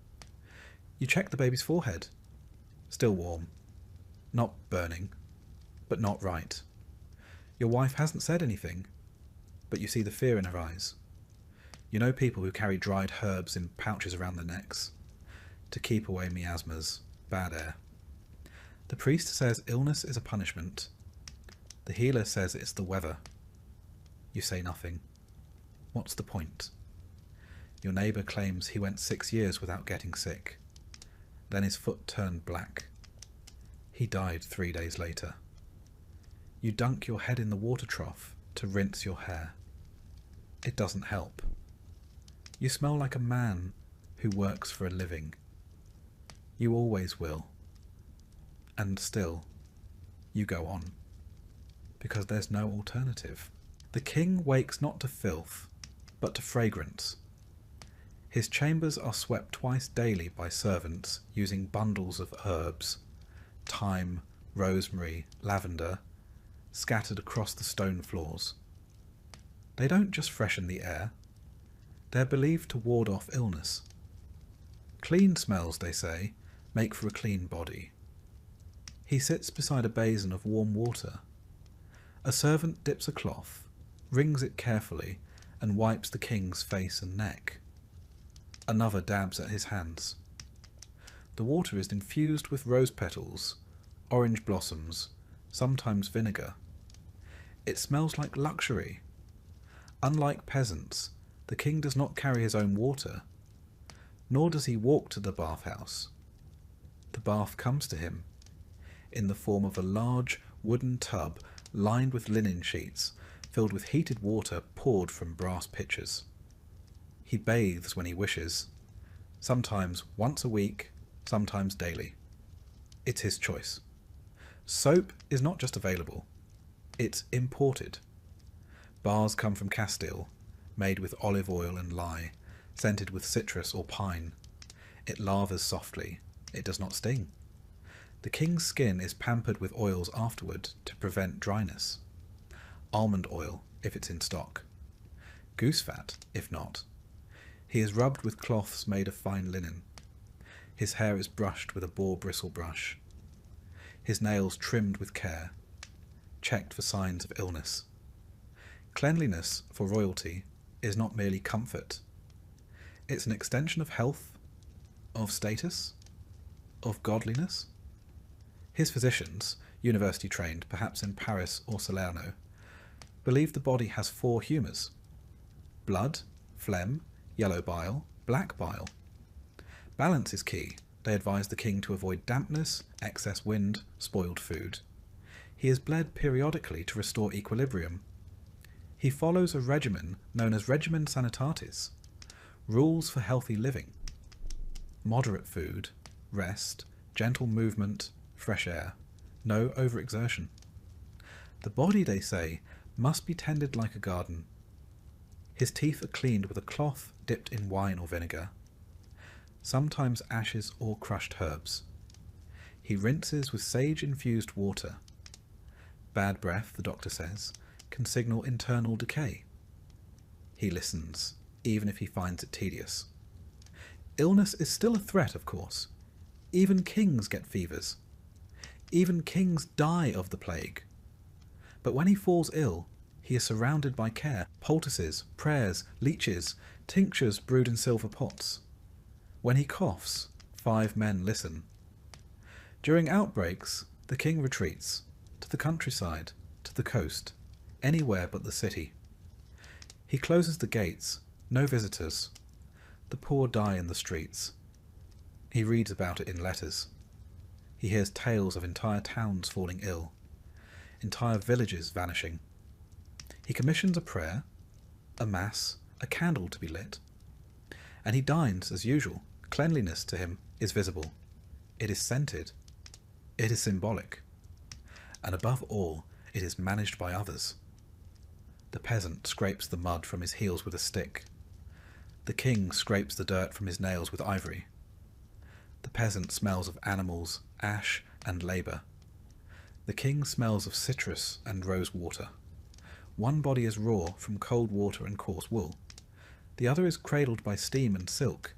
You check the baby's forehead. Still warm. Not burning. But not right. Your wife hasn't said anything, but you see the fear in her eyes. You know people who carry dried herbs in pouches around their necks to keep away miasmas, bad air. The priest says illness is a punishment. The healer says it's the weather. You say nothing. What's the point? Your neighbour claims he went 6 years without getting sick. Then his foot turned black. He died 3 days later. You dunk your head in the water trough to rinse your hair. It doesn't help. You smell like a man who works for a living. You always will. And still, you go on. Because there's no alternative. The king wakes not to filth, but to fragrance. His chambers are swept twice daily by servants using bundles of herbs, thyme, rosemary, lavender, scattered across the stone floors. They don't just freshen the air. They're believed to ward off illness. Clean smells, they say, make for a clean body. He sits beside a basin of warm water. A servant dips a cloth, wrings it carefully, and wipes the king's face and neck. Another dabs at his hands. The water is infused with rose petals, orange blossoms, sometimes vinegar. It smells like luxury. Unlike peasants, the king does not carry his own water, nor does he walk to the bathhouse. The bath comes to him, in the form of a large wooden tub lined with linen sheets, filled with heated water poured from brass pitchers. He bathes when he wishes, sometimes once a week, sometimes daily. It's his choice. Soap is not just available, it's imported. Bars come from Castile, made with olive oil and lye, scented with citrus or pine. It lavers softly, it does not sting. The king's skin is pampered with oils afterward to prevent dryness. Almond oil, if it's in stock. Goose fat, if not. He is rubbed with cloths made of fine linen. His hair is brushed with a boar bristle brush. His nails trimmed with care, checked for signs of illness. Cleanliness for royalty is not merely comfort. It's an extension of health, of status, of godliness. His physicians, university trained, perhaps in Paris or Salerno, believe the body has 4 humours: blood, phlegm, yellow bile, black bile. Balance is key. They advise the king to avoid dampness, excess wind, spoiled food. He is bled periodically to restore equilibrium. He follows a regimen known as regimen sanitatis, rules for healthy living. Moderate food, rest, gentle movement, fresh air, no overexertion. The body, they say, must be tended like a garden. His teeth are cleaned with a cloth dipped in wine or vinegar, sometimes ashes or crushed herbs. He rinses with sage-infused water. Bad breath, the doctor says, can signal internal decay. He listens, even if he finds it tedious. Illness is still a threat, of course. Even kings get fevers. Even kings die of the plague. But when he falls ill, he is surrounded by care, poultices, prayers, leeches, tinctures brewed in silver pots. When he coughs, 5 men listen. During outbreaks, the king retreats to the countryside, to the coast, anywhere but the city. He closes the gates, no visitors. The poor die in the streets. He reads about it in letters. He hears tales of entire towns falling ill, entire villages vanishing. He commissions a prayer, a mass, a candle to be lit. And he dines as usual. Cleanliness to him is visible. It is scented. It is symbolic. And above all, it is managed by others. The peasant scrapes the mud from his heels with a stick. The king scrapes the dirt from his nails with ivory. The peasant smells of animals, ash, and labour. The king smells of citrus and rose water. One body is raw from cold water and coarse wool. The other is cradled by steam and silk.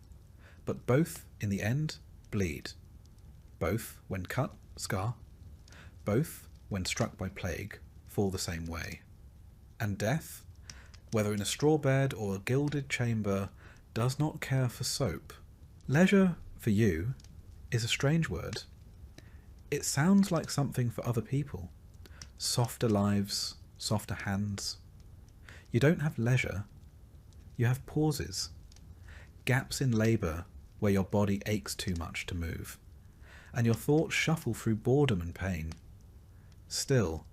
But both, in the end, bleed. Both, when cut, scar. Both, when struck by plague, fall the same way. And death, whether in a straw bed or a gilded chamber, does not care for soap. Leisure, for you, is a strange word. It sounds like something for other people. Softer lives, softer hands. You don't have leisure. You have pauses. Gaps in labour where your body aches too much to move, and your thoughts shuffle through boredom and pain. Still,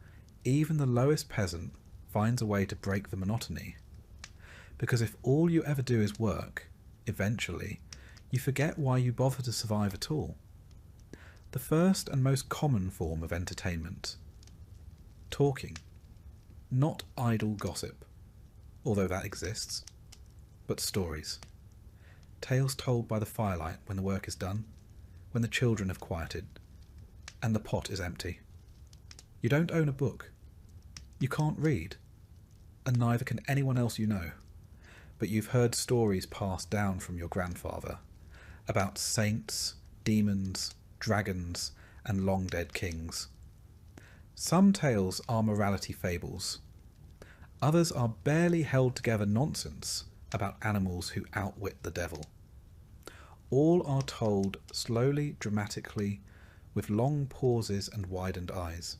even the lowest peasant finds a way to break the monotony. Because if all you ever do is work, eventually, you forget why you bother to survive at all. The first and most common form of entertainment. Talking. Not idle gossip, although that exists, but stories. Tales told by the firelight when the work is done, when the children have quieted, and the pot is empty. You don't own a book. You can't read, and neither can anyone else you know, but you've heard stories passed down from your grandfather about saints, demons, dragons, and long-dead kings. Some tales are morality fables. Others are barely held together nonsense about animals who outwit the devil. All are told slowly, dramatically, with long pauses and widened eyes.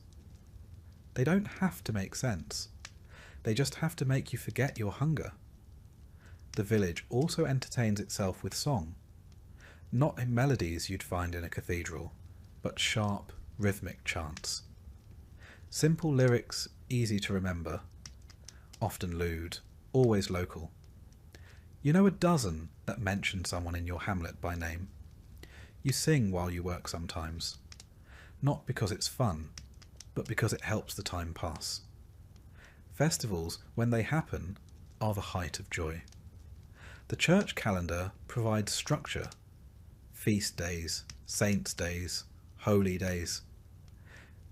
They don't have to make sense. They just have to make you forget your hunger. The village also entertains itself with song. Not in melodies you'd find in a cathedral, but sharp, rhythmic chants. Simple lyrics, easy to remember. Often lewd, always local. You know a dozen that mention someone in your hamlet by name. You sing while you work sometimes. Not because it's fun, but because it helps the time pass. Festivals, when they happen, are the height of joy. The church calendar provides structure. Feast days, saints' days, holy days.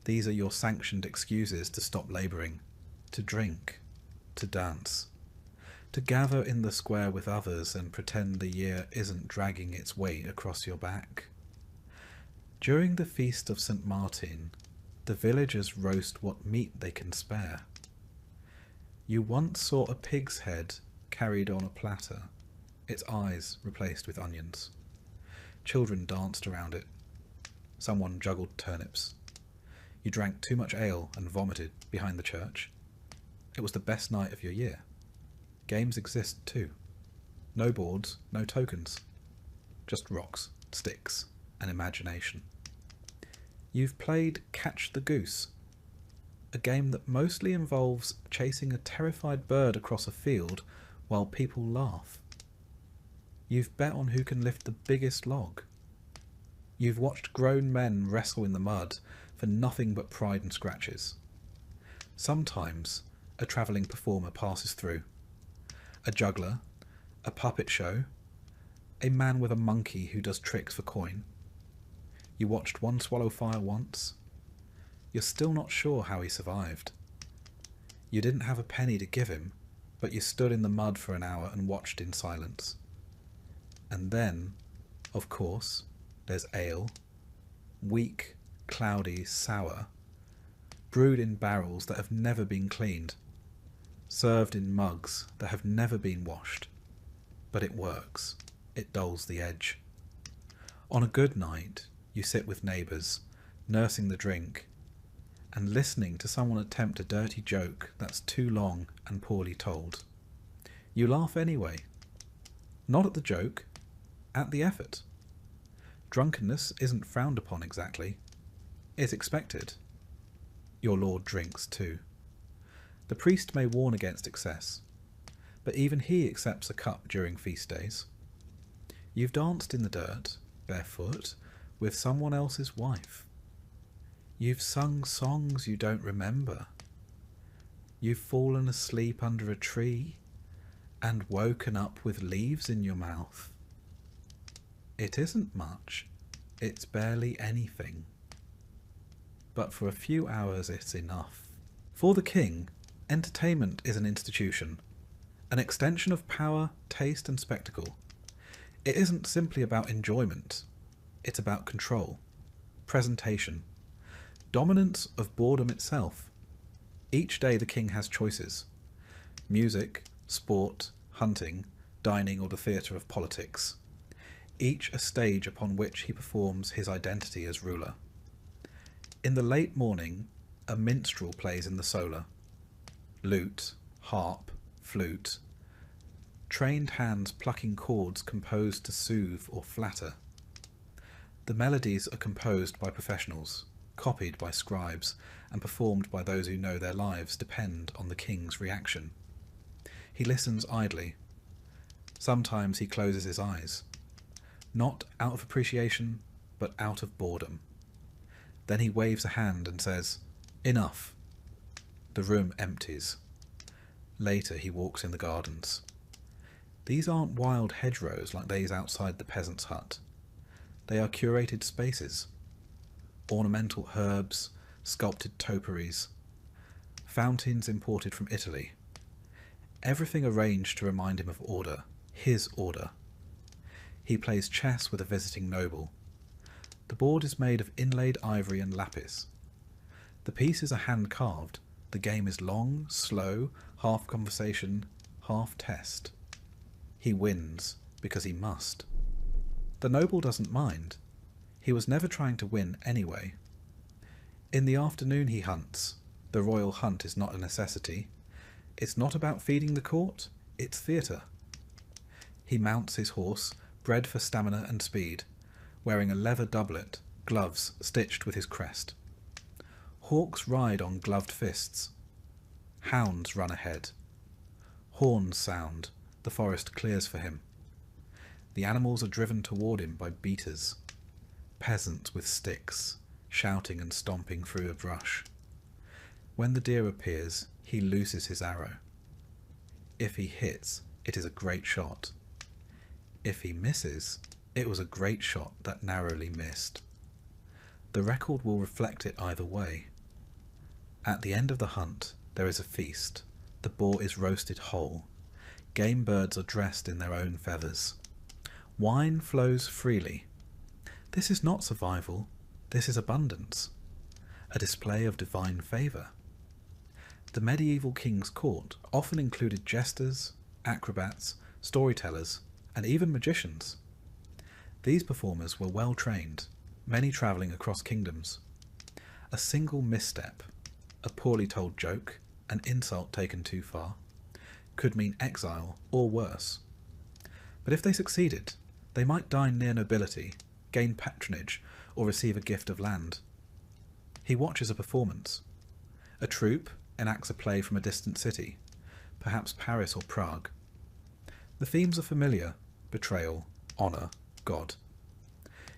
These are your sanctioned excuses to stop labouring, to drink, to dance, to gather in the square with others and pretend the year isn't dragging its weight across your back. During the feast of St. Martin, the villagers roast what meat they can spare. You once saw a pig's head carried on a platter, its eyes replaced with onions. Children danced around it. Someone juggled turnips. You drank too much ale and vomited behind the church. It was the best night of your year. Games exist too. No boards, no tokens. Just rocks, sticks, and imagination. You've played Catch the Goose, a game that mostly involves chasing a terrified bird across a field while people laugh. You've bet on who can lift the biggest log. You've watched grown men wrestle in the mud for nothing but pride and scratches. Sometimes a travelling performer passes through. A juggler, a puppet show, a man with a monkey who does tricks for coin. You watched one swallow fire once. You're still not sure how he survived. You didn't have a penny to give him, but you stood in the mud for an hour and watched in silence. And then, of course, there's ale. Weak, cloudy, sour. Brewed in barrels that have never been cleaned. Served in mugs that have never been washed. But it works. It dulls the edge. On a good night, you sit with neighbours, nursing the drink, and listening to someone attempt a dirty joke that's too long and poorly told. You laugh anyway. Not at the joke, at the effort. Drunkenness isn't frowned upon exactly. It's expected. Your lord drinks too. The priest may warn against excess, but even he accepts a cup during feast days. You've danced in the dirt, barefoot, with someone else's wife. You've sung songs you don't remember. You've fallen asleep under a tree and woken up with leaves in your mouth. It isn't much, it's barely anything. But for a few hours it's enough. For the king, entertainment is an institution, an extension of power, taste and spectacle. It isn't simply about enjoyment, it's about control, presentation, dominance of boredom itself. Each day the king has choices: music, sport, hunting, dining or the theatre of politics, each a stage upon which he performs his identity as ruler. In the late morning, a minstrel plays in the solar. Lute, harp, flute, trained hands plucking chords composed to soothe or flatter. The melodies are composed by professionals, copied by scribes, and performed by those who know their lives depend on the king's reaction. He listens idly. Sometimes he closes his eyes, not out of appreciation, but out of boredom. Then he waves a hand and says, "Enough." The room empties. Later he walks in the gardens. These aren't wild hedgerows like those outside the peasant's hut. They are curated spaces. Ornamental herbs, sculpted topiaries, fountains imported from Italy. Everything arranged to remind him of order, his order. He plays chess with a visiting noble. The board is made of inlaid ivory and lapis. The pieces are hand-carved. The game is long, slow, half conversation, half test. He wins because he must. The noble doesn't mind. He was never trying to win anyway. In the afternoon he hunts. The royal hunt is not a necessity. It's not about feeding the court, it's theatre. He mounts his horse, bred for stamina and speed, wearing a leather doublet, gloves stitched with his crest. Hawks ride on gloved fists. Hounds run ahead. Horns sound. The forest clears for him. The animals are driven toward him by beaters. Peasants with sticks, shouting and stomping through a brush. When the deer appears, he looses his arrow. If he hits, it is a great shot. If he misses, it was a great shot that narrowly missed. The record will reflect it either way. At the end of the hunt, there is a feast. The boar is roasted whole. Game birds are dressed in their own feathers. Wine flows freely. This is not survival, this is abundance. A display of divine favour. The medieval king's court often included jesters, acrobats, storytellers, and even magicians. These performers were well trained, many travelling across kingdoms. A single misstep, a poorly told joke, an insult taken too far, could mean exile or worse. But if they succeeded, they might dine near nobility, gain patronage, or receive a gift of land. He watches a performance. A troupe enacts a play from a distant city, perhaps Paris or Prague. The themes are familiar: betrayal, honour, God.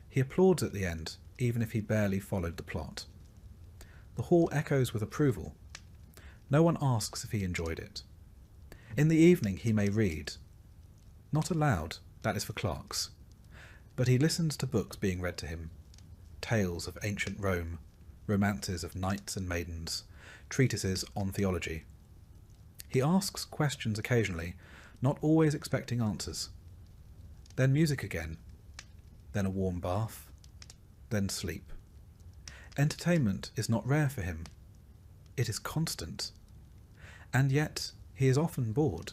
He applauds at the end, even if he barely followed the plot. The hall echoes with approval. No one asks if he enjoyed it. In the evening he may read. Not aloud, that is for clerks. But he listens to books being read to him. Tales of ancient Rome, romances of knights and maidens, treatises on theology. He asks questions occasionally, not always expecting answers. Then music again. Then a warm bath. Then sleep. Entertainment is not rare for him. It is constant. And yet he is often bored.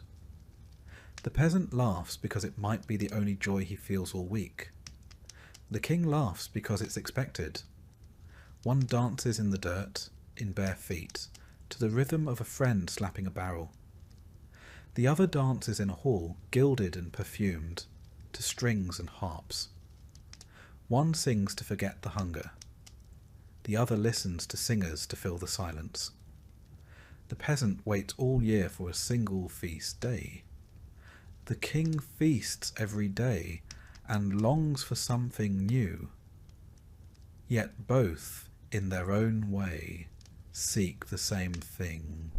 The peasant laughs because it might be the only joy he feels all week. The king laughs because it's expected. One dances in the dirt, in bare feet, to the rhythm of a friend slapping a barrel. The other dances in a hall, gilded and perfumed, to strings and harps. One sings to forget the hunger. The other listens to singers to fill the silence. The peasant waits all year for a single feast day. The king feasts every day and longs for something new. Yet both, in their own way, seek the same thing: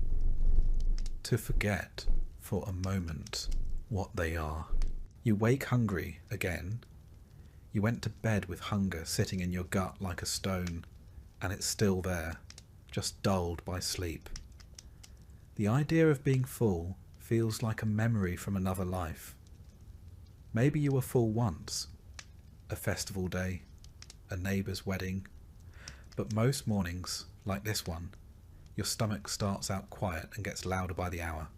to forget for a moment what they are. You wake hungry again. You went to bed with hunger sitting in your gut like a stone, and it's still there, just dulled by sleep. The idea of being full feels like a memory from another life. Maybe you were full once, a festival day, a neighbour's wedding, but most mornings, like this one, your stomach starts out quiet and gets louder by the hour.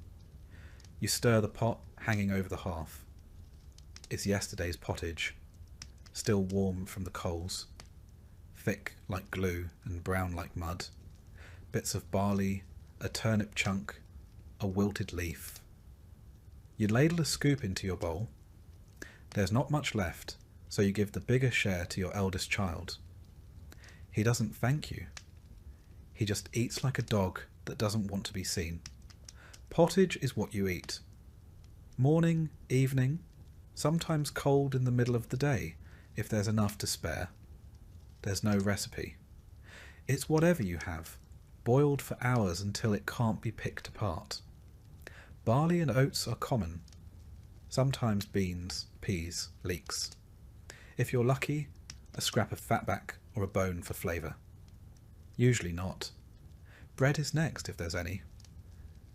You stir the pot hanging over the hearth. It's yesterday's pottage, still warm from the coals, thick like glue and brown like mud, bits of barley, a turnip chunk, a wilted leaf. You ladle a scoop into your bowl. There's not much left, so you give the bigger share to your eldest child. He doesn't thank you. He just eats like a dog that doesn't want to be seen. Pottage is what you eat. Morning, evening, sometimes cold in the middle of the day, if there's enough to spare. There's no recipe. It's whatever you have, boiled for hours until it can't be picked apart. Barley and oats are common. Sometimes beans, peas, leeks. If you're lucky, a scrap of fatback or a bone for flavour. Usually not. Bread is next if there's any.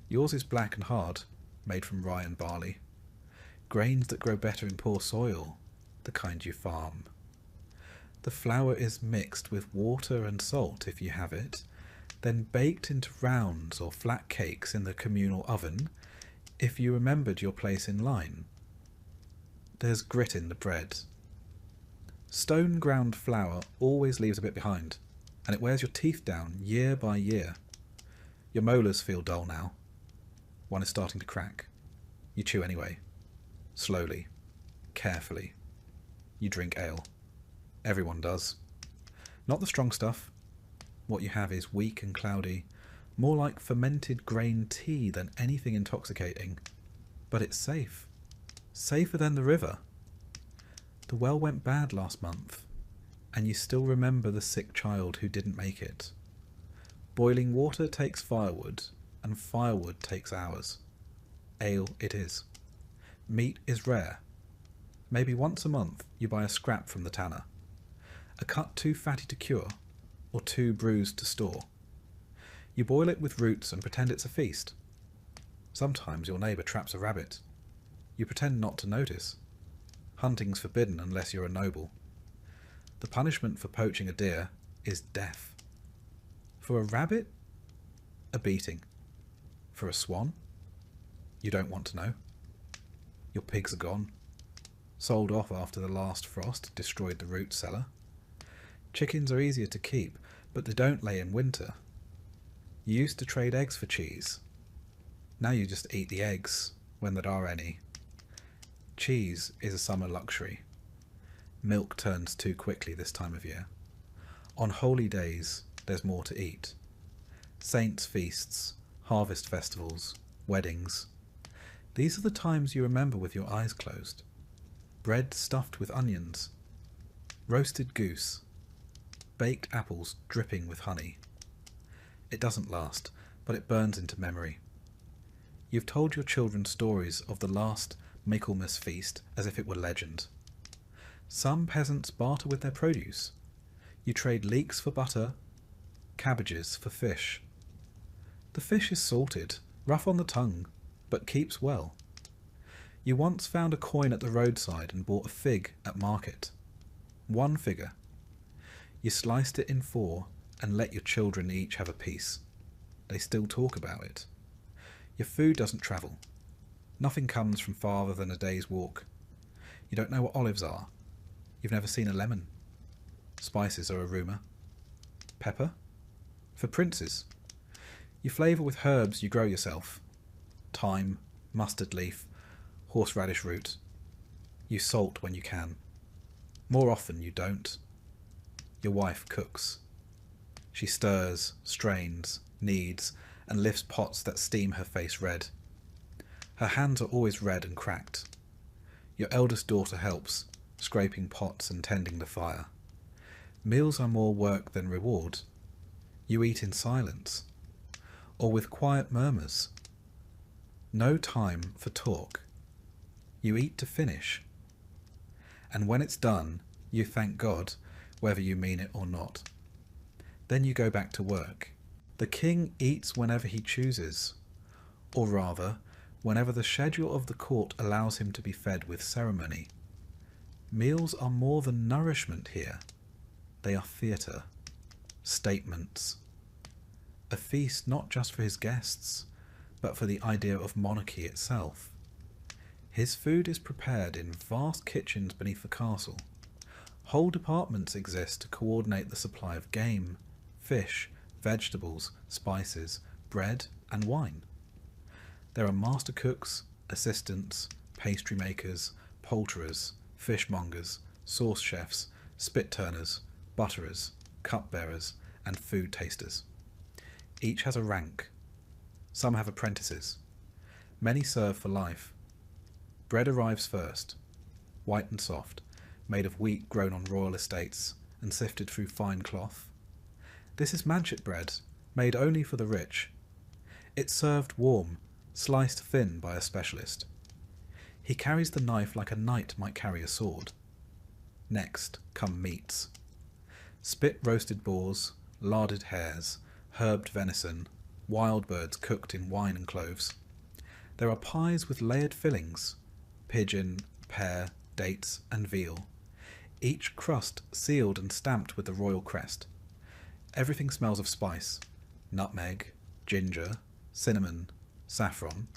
Yours is black and hard, made from rye and barley. Grains that grow better in poor soil, the kind you farm. The flour is mixed with water and salt if you have it, then baked into rounds or flat cakes in the communal oven if you remembered your place in line. There's grit in the bread. Stone ground flour always leaves a bit behind, and it wears your teeth down year by year. Your molars feel dull now. One is starting to crack. You chew anyway. Slowly. Carefully. You drink ale. Everyone does. Not the strong stuff. What you have is weak and cloudy, more like fermented grain tea than anything intoxicating. But it's safe. Safer than the river. The well went bad last month, and you still remember the sick child who didn't make it. Boiling water takes firewood, and firewood takes hours. Ale it is. Meat is rare. Maybe once a month you buy a scrap from the tanner. A cut too fatty to cure, or too bruised to store. You boil it with roots and pretend it's a feast. Sometimes your neighbour traps a rabbit. You pretend not to notice. Hunting's forbidden unless you're a noble. The punishment for poaching a deer is death. For a rabbit, a beating. For a swan, you don't want to know. Your pigs are gone. Sold off after the last frost destroyed the root cellar. Chickens are easier to keep, but they don't lay in winter. You used to trade eggs for cheese. Now you just eat the eggs, when there are any. Cheese is a summer luxury. Milk turns too quickly this time of year. On holy days, there's more to eat. Saints' feasts, harvest festivals, weddings. These are the times you remember with your eyes closed. Bread stuffed with onions. Roasted goose. Baked apples dripping with honey. It doesn't last, but it burns into memory. You've told your children stories of the last Michaelmas feast as if it were legend. Some peasants barter with their produce. You trade leeks for butter, cabbages for fish. The fish is salted, rough on the tongue, but keeps well. You once found a coin at the roadside and bought a fig at market. 1 figure. You sliced it in 4 and let your children each have a piece. They still talk about it. Your food doesn't travel. Nothing comes from farther than a day's walk. You don't know what olives are. You've never seen a lemon. Spices are a rumour. Pepper? For princes. You flavour with herbs you grow yourself. Thyme, mustard leaf, horseradish root. You salt when you can. More often you don't. Your wife cooks. She stirs, strains, kneads, and lifts pots that steam her face red. Her hands are always red and cracked. Your eldest daughter helps, scraping pots and tending the fire. Meals are more work than reward. You eat in silence, or with quiet murmurs. No time for talk. You eat to finish. And when it's done, you thank God, whether you mean it or not. Then you go back to work. The king eats whenever he chooses, or rather, whenever the schedule of the court allows him to be fed with ceremony. Meals are more than nourishment here. They are theatre, statements. A feast not just for his guests, but for the idea of monarchy itself. His food is prepared in vast kitchens beneath the castle. Whole departments exist to coordinate the supply of game, fish, vegetables, spices, bread, and wine. There are master cooks, assistants, pastry makers, poulterers, fishmongers, sauce chefs, spit turners, butterers, cupbearers, and food tasters. Each has a rank. Some have apprentices. Many serve for life. Bread arrives first, white and soft, made of wheat grown on royal estates and sifted through fine cloth. This is manchet bread, made only for the rich. It's served warm, sliced thin by a specialist. He carries the knife like a knight might carry a sword. Next come meats. Spit roasted boars, larded hares, herbed venison, wild birds cooked in wine and cloves. There are pies with layered fillings, pigeon, pear, dates, and veal, each crust sealed and stamped with the royal crest. Everything smells of spice, nutmeg, ginger, cinnamon, saffron.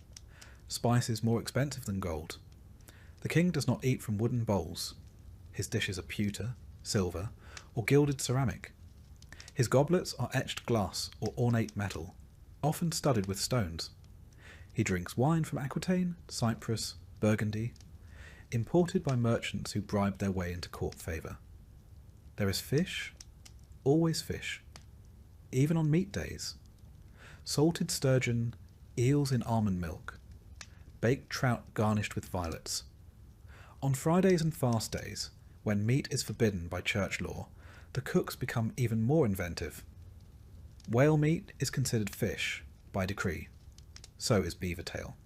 Spice is more expensive than gold. The king does not eat from wooden bowls. His dishes are pewter, silver, or gilded ceramic. His goblets are etched glass or ornate metal, often studded with stones. He drinks wine from Aquitaine, Cyprus, Burgundy, imported by merchants who bribe their way into court favour. There is fish, always fish, even on meat days. Salted sturgeon, eels in almond milk, baked trout garnished with violets. On Fridays and fast days, when meat is forbidden by church law, the cooks become even more inventive. Whale meat is considered fish by decree. So is beaver tail.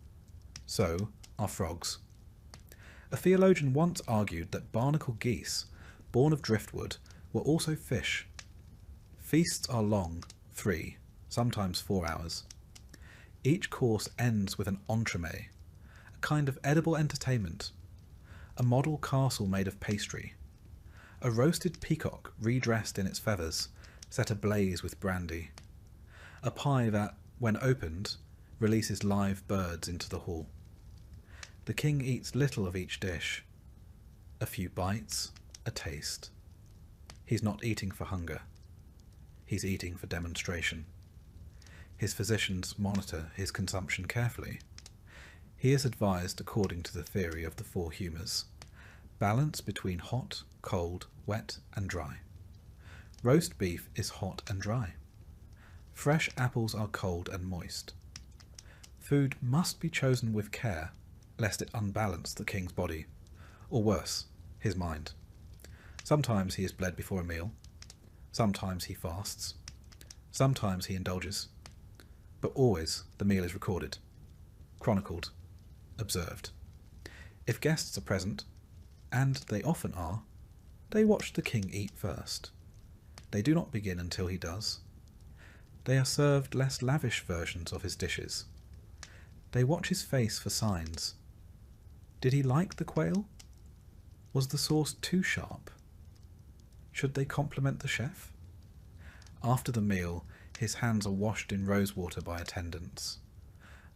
So are frogs. A theologian once argued that barnacle geese, born of driftwood, were also fish. Feasts are long, 3, sometimes 4 hours. Each course ends with an entremet, a kind of edible entertainment, a model castle made of pastry, a roasted peacock redressed in its feathers, set ablaze with brandy, a pie that, when opened, releases live birds into the hall. The king eats little of each dish. A few bites, a taste. He's not eating for hunger. He's eating for demonstration. His physicians monitor his consumption carefully. He is advised according to the theory of the 4 humours. Balance between hot, cold, wet and dry. Roast beef is hot and dry. Fresh apples are cold and moist. Food must be chosen with care, lest it unbalance the king's body, or worse, his mind. Sometimes he is bled before a meal. Sometimes he fasts. Sometimes he indulges. But always the meal is recorded, chronicled, observed. If guests are present, and they often are, they watch the king eat first. They do not begin until he does. They are served less lavish versions of his dishes. They watch his face for signs. Did he like the quail? Was the sauce too sharp? Should they compliment the chef? After the meal, his hands are washed in rosewater by attendants.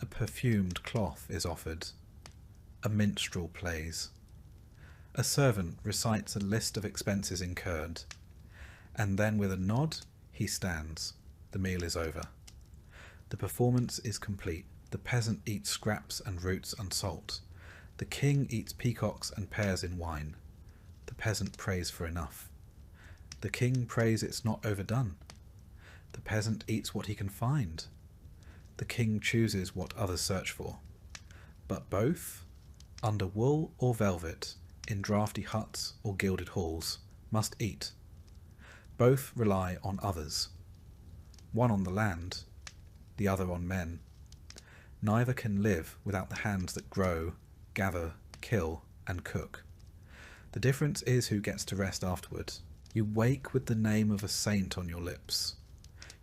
A perfumed cloth is offered. A minstrel plays. A servant recites a list of expenses incurred, and then with a nod he stands. The meal is over. The performance is complete. The peasant eats scraps and roots and salt. The king eats peacocks and pears in wine. The peasant prays for enough. The king prays it's not overdone. The peasant eats what he can find. The king chooses what others search for. But both, under wool or velvet, in draughty huts or gilded halls, must eat. Both rely on others. One on the land, the other on men. Neither can live without the hands that grow, gather, kill, and cook. The difference is who gets to rest afterward. You wake with the name of a saint on your lips.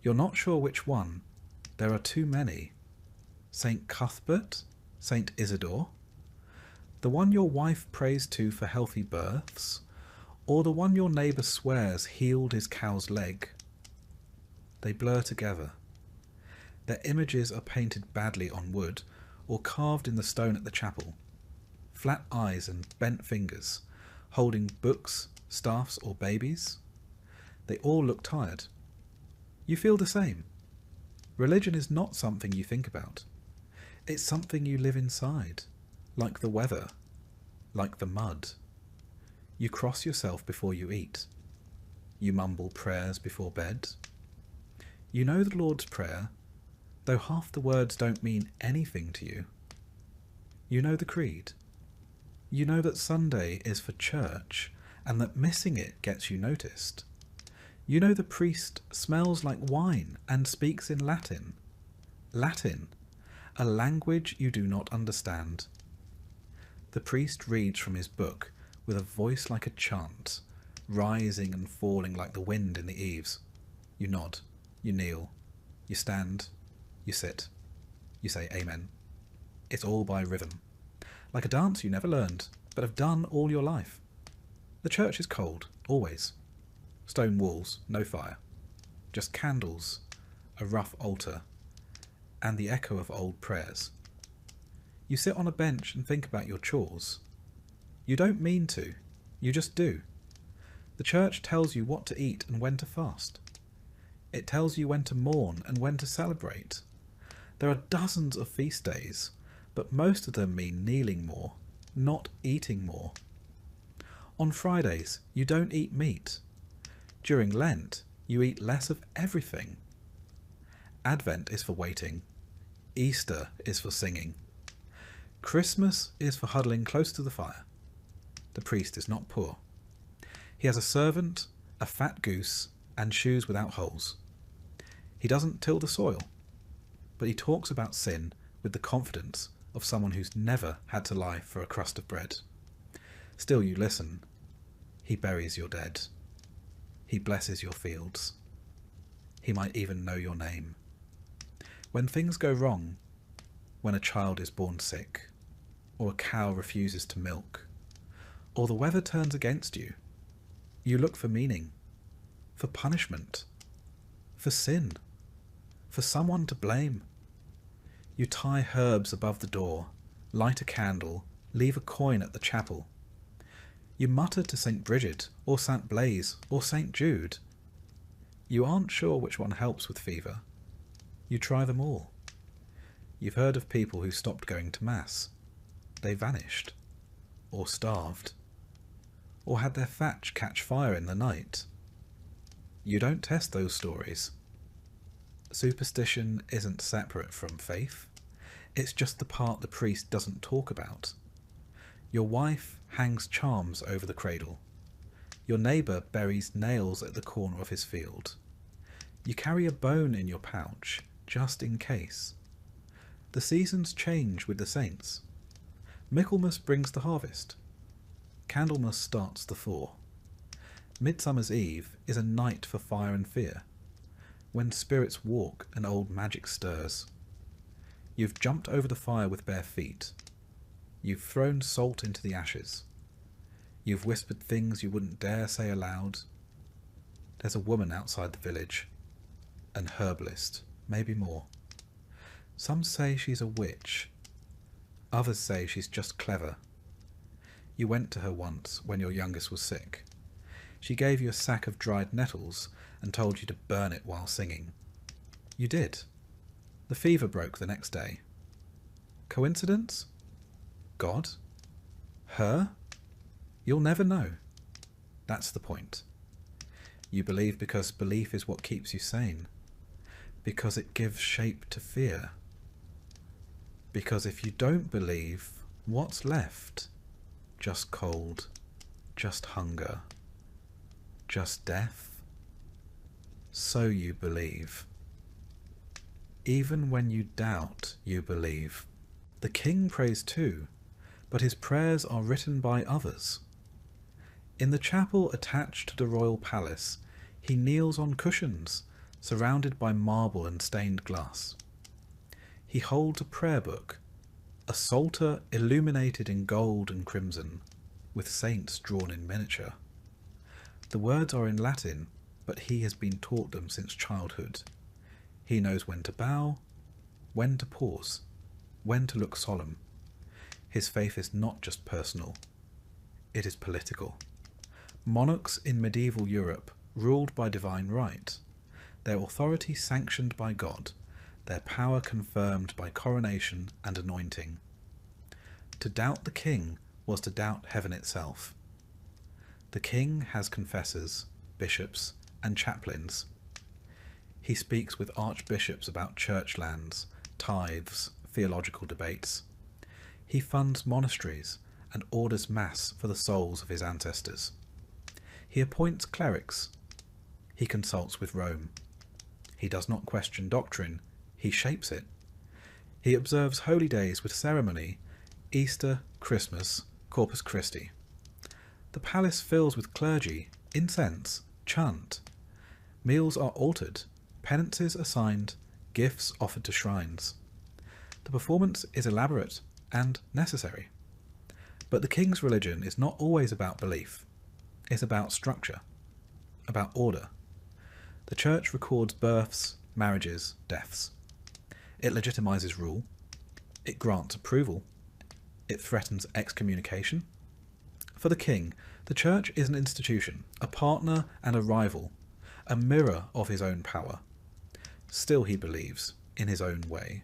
You're not sure which one. There are too many. Saint Cuthbert? Saint Isidore? The one your wife prays to for healthy births? Or the one your neighbour swears healed his cow's leg? They blur together. Their images are painted badly on wood or carved in the stone at the chapel. Flat eyes and bent fingers, holding books, staffs or babies. They all look tired. You feel the same. Religion is not something you think about. It's something you live inside, like the weather, like the mud. You cross yourself before you eat. You mumble prayers before bed. You know the Lord's Prayer, though half the words don't mean anything to you. You know the Creed. You know that Sunday is for church, and that missing it gets you noticed. You know the priest smells like wine and speaks in Latin. Latin, a language you do not understand. The priest reads from his book with a voice like a chant, rising and falling like the wind in the eaves. You nod, you kneel, you stand, you sit, you say amen. It's all by rhythm, like a dance you never learned, but have done all your life. The church is cold, always. Stone walls, no fire. Just candles, a rough altar, and the echo of old prayers. You sit on a bench and think about your chores. You don't mean to, you just do. The church tells you what to eat and when to fast. It tells you when to mourn and when to celebrate. There are dozens of feast days, but most of them mean kneeling more, not eating more. On Fridays, you don't eat meat. During Lent, you eat less of everything. Advent is for waiting. Easter is for singing. Christmas is for huddling close to the fire. The priest is not poor. He has a servant, a fat goose, and shoes without holes. He doesn't till the soil, but he talks about sin with the confidence of someone who's never had to lie for a crust of bread. Still you listen. He buries your dead. He blesses your fields. He might even know your name. When things go wrong, when a child is born sick, or a cow refuses to milk, or the weather turns against you, you look for meaning, for punishment, for sin, for someone to blame. You tie herbs above the door, light a candle, leave a coin at the chapel. You mutter to St. Bridget, or St. Blaise, or St. Jude. You aren't sure which one helps with fever. You try them all. You've heard of people who stopped going to Mass. They vanished, or starved, or had their thatch catch fire in the night. You don't test those stories. Superstition isn't separate from faith. It's just the part the priest doesn't talk about. Your wife hangs charms over the cradle. Your neighbour buries nails at the corner of his field. You carry a bone in your pouch, just in case. The seasons change with the saints. Michaelmas brings the harvest. Candlemas starts the thaw. Midsummer's Eve is a night for fire and fear, when spirits walk and old magic stirs. You've jumped over the fire with bare feet. You've thrown salt into the ashes. You've whispered things you wouldn't dare say aloud. There's a woman outside the village, an herbalist, maybe more. Some say she's a witch. Others say she's just clever. You went to her once when your youngest was sick. She gave you a sack of dried nettles and told you to burn it while singing. You did. The fever broke the next day. Coincidence? God? Her? You'll never know. That's the point. You believe because belief is what keeps you sane. Because it gives shape to fear. Because if you don't believe, what's left? Just cold, just hunger, just death? So you believe. Even when you doubt, you believe. The king prays too, but his prayers are written by others. In the chapel attached to the royal palace, he kneels on cushions, surrounded by marble and stained glass. He holds a prayer book, a psalter illuminated in gold and crimson, with saints drawn in miniature. The words are in Latin, but he has been taught them since childhood. He knows when to bow, when to pause, when to look solemn. His faith is not just personal, it is political. Monarchs in medieval Europe ruled by divine right, their authority sanctioned by God, their power confirmed by coronation and anointing. To doubt the king was to doubt heaven itself. The king has confessors, bishops, and chaplains. He speaks with archbishops about church lands, tithes, theological debates. He funds monasteries and orders mass for the souls of his ancestors. He appoints clerics. He consults with Rome. He does not question doctrine, he shapes it. He observes holy days with ceremony, Easter, Christmas, Corpus Christi. The palace fills with clergy, incense, chant. Meals are altered, penances assigned, gifts offered to shrines. The performance is elaborate and necessary. But the king's religion is not always about belief. It's about structure, about order. The church records births, marriages, deaths. It legitimizes rule. It grants approval. It threatens excommunication. For the king, the church is an institution, a partner and a rival, a mirror of his own power. Still he believes, in his own way.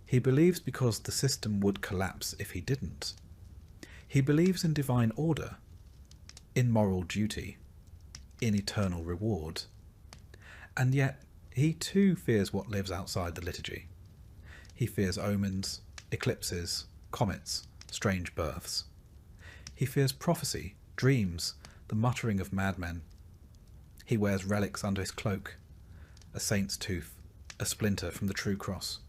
He believes because the system would collapse if he didn't. He believes in divine order, in moral duty, in eternal reward. And yet, he too fears what lives outside the liturgy. He fears omens, eclipses, comets, strange births. He fears prophecy, dreams, the muttering of madmen. He wears relics under his cloak, a saint's tooth, a splinter from the true cross.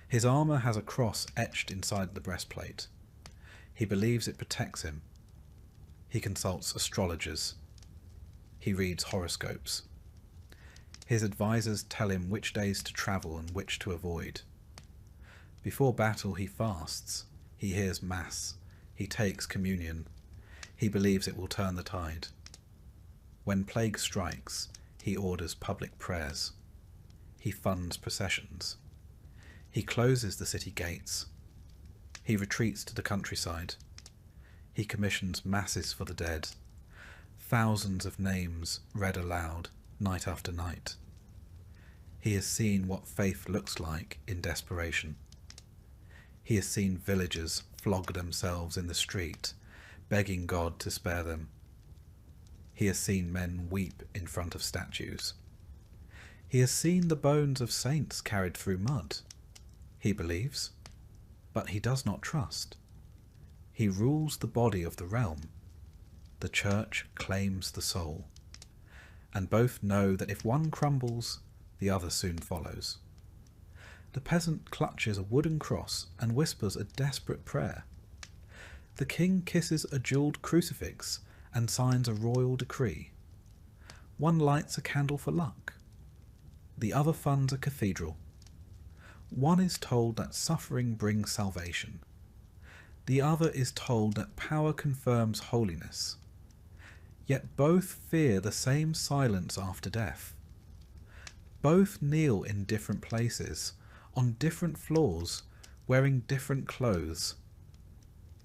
His armour has a cross etched inside the breastplate. He believes it protects him. He consults astrologers. He reads horoscopes. His advisors tell him which days to travel and which to avoid. Before battle he fasts. He hears mass. He takes communion. He believes it will turn the tide. When plague strikes, he orders public prayers. He funds processions. He closes the city gates. He retreats to the countryside. He commissions masses for the dead. Thousands of names read aloud, night after night. He has seen what faith looks like in desperation. He has seen villagers flog themselves in the street, begging God to spare them. He has seen men weep in front of statues. He has seen the bones of saints carried through mud. He believes, but he does not trust. He rules the body of the realm. The church claims the soul. And both know that if one crumbles, the other soon follows. The peasant clutches a wooden cross and whispers a desperate prayer. The king kisses a jewelled crucifix and signs a royal decree. One lights a candle for luck. The other funds a cathedral. One is told that suffering brings salvation. The other is told that power confirms holiness. Yet both fear the same silence after death. Both kneel in different places, on different floors, wearing different clothes.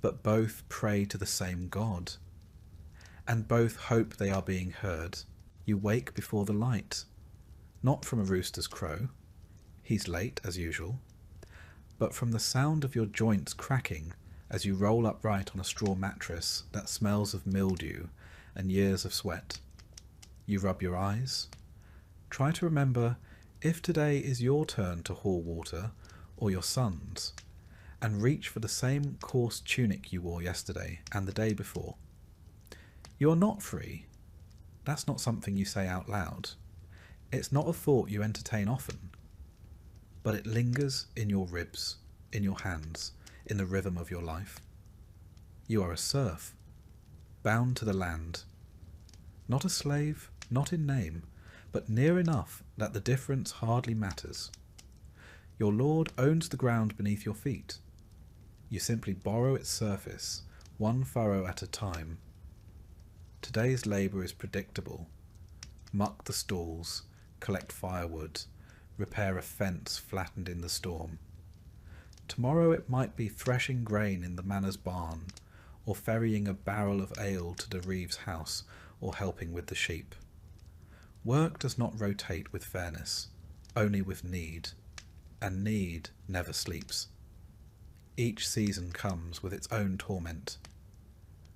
but both pray to the same God, and both hope they are being heard. You wake before the light, not from a rooster's crow, he's late as usual, but from the sound of your joints cracking as you roll upright on a straw mattress that smells of mildew and years of sweat. You rub your eyes. Try to remember if today is your turn to haul water or your son's, and reach for the same coarse tunic you wore yesterday and the day before. You are not free. That's not something you say out loud. It's not a thought you entertain often, but it lingers in your ribs, in your hands, in the rhythm of your life. You are a serf, bound to the land. Not a slave, not in name, but near enough that the difference hardly matters. Your lord owns the ground beneath your feet. You simply borrow its surface, one furrow at a time. Today's labour is predictable. Muck the stalls, collect firewood, repair a fence flattened in the storm. Tomorrow it might be threshing grain in the manor's barn, or ferrying a barrel of ale to the Reeves' house, or helping with the sheep. Work does not rotate with fairness, only with need, and need never sleeps. Each season comes with its own torment.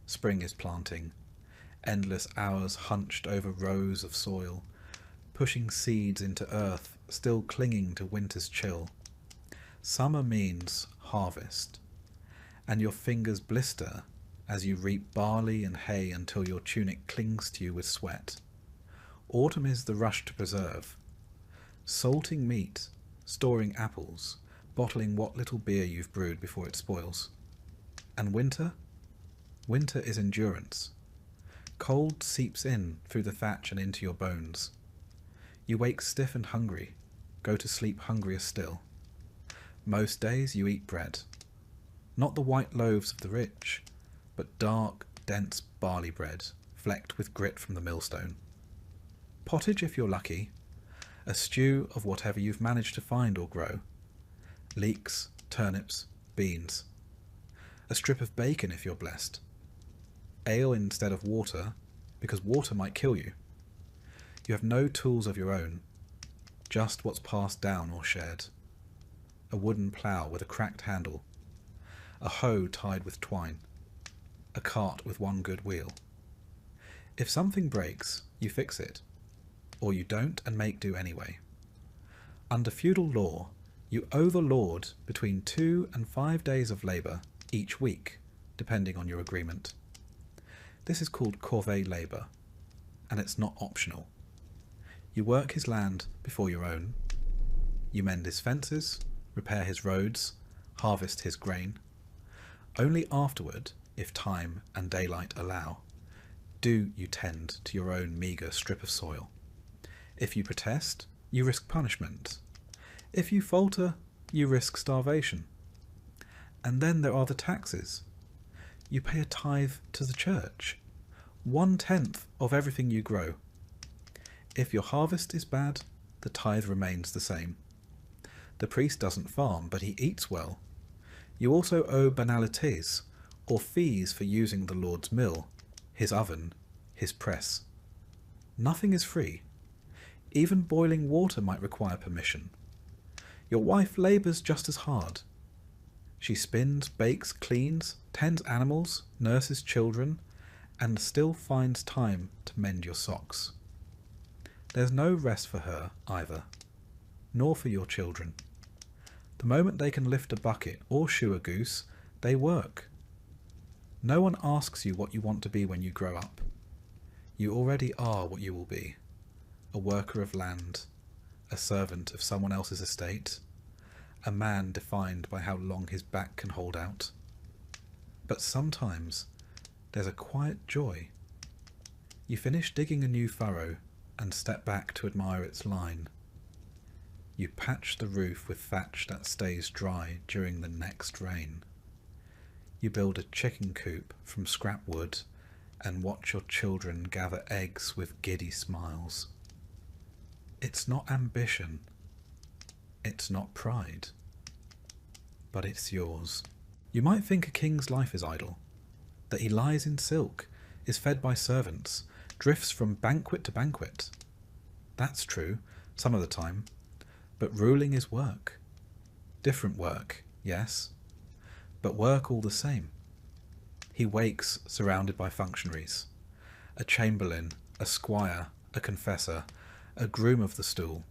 Spring is planting, endless hours hunched over rows of soil, pushing seeds into earth still clinging to winter's chill. Summer means harvest, and your fingers blister as you reap barley and hay until your tunic clings to you with sweat. Autumn is the rush to preserve, salting meat, storing apples, bottling what little beer you've brewed before it spoils. And winter? Winter is endurance. Cold seeps in through the thatch and into your bones. You wake stiff and hungry, go to sleep hungrier still. Most days you eat bread, not the white loaves of the rich, but dark, dense barley bread, flecked with grit from the millstone. Pottage if you're lucky, a stew of whatever you've managed to find or grow. Leeks, turnips, beans. A strip of bacon if you're blessed. Ale instead of water, because water might kill you. You have no tools of your own, just what's passed down or shared. A wooden plough with a cracked handle, a hoe tied with twine, a cart with one good wheel. If something breaks, you fix it, or you don't and make do anyway. Under feudal law, you owe the lord between 2 and 5 days of labour each week, depending on your agreement. This is called corvée labour, and it's not optional. You work his land before your own. You mend his fences, repair his roads, harvest his grain. Only afterward, if time and daylight allow, do you tend to your own meagre strip of soil. If you protest, you risk punishment. If you falter, you risk starvation. And then there are the taxes. You pay a tithe to the church, 1/10 of everything you grow. If your harvest is bad, the tithe remains the same. The priest doesn't farm, but he eats well. You also owe banalités, or fees for using the Lord's mill, his oven, his press. Nothing is free. Even boiling water might require permission. Your wife labours just as hard. She spins, bakes, cleans, tends animals, nurses children, and still finds time to mend your socks. There's no rest for her either, nor for your children. The moment they can lift a bucket or shoe a goose, they work. No one asks you what you want to be when you grow up. You already are what you will be, a worker of land, a servant of someone else's estate, a man defined by how long his back can hold out. But sometimes there's a quiet joy. You finish digging a new furrow and step back to admire its line. You patch the roof with thatch that stays dry during the next rain. You build a chicken coop from scrap wood and watch your children gather eggs with giddy smiles. It's not ambition. It's not pride. But it's yours. You might think a king's life is idle, that he lies in silk, is fed by servants, drifts from banquet to banquet. That's true, some of the time, but ruling is work. Different work, yes, but work all the same. He wakes surrounded by functionaries, a chamberlain, a squire, a confessor, a groom of the stool.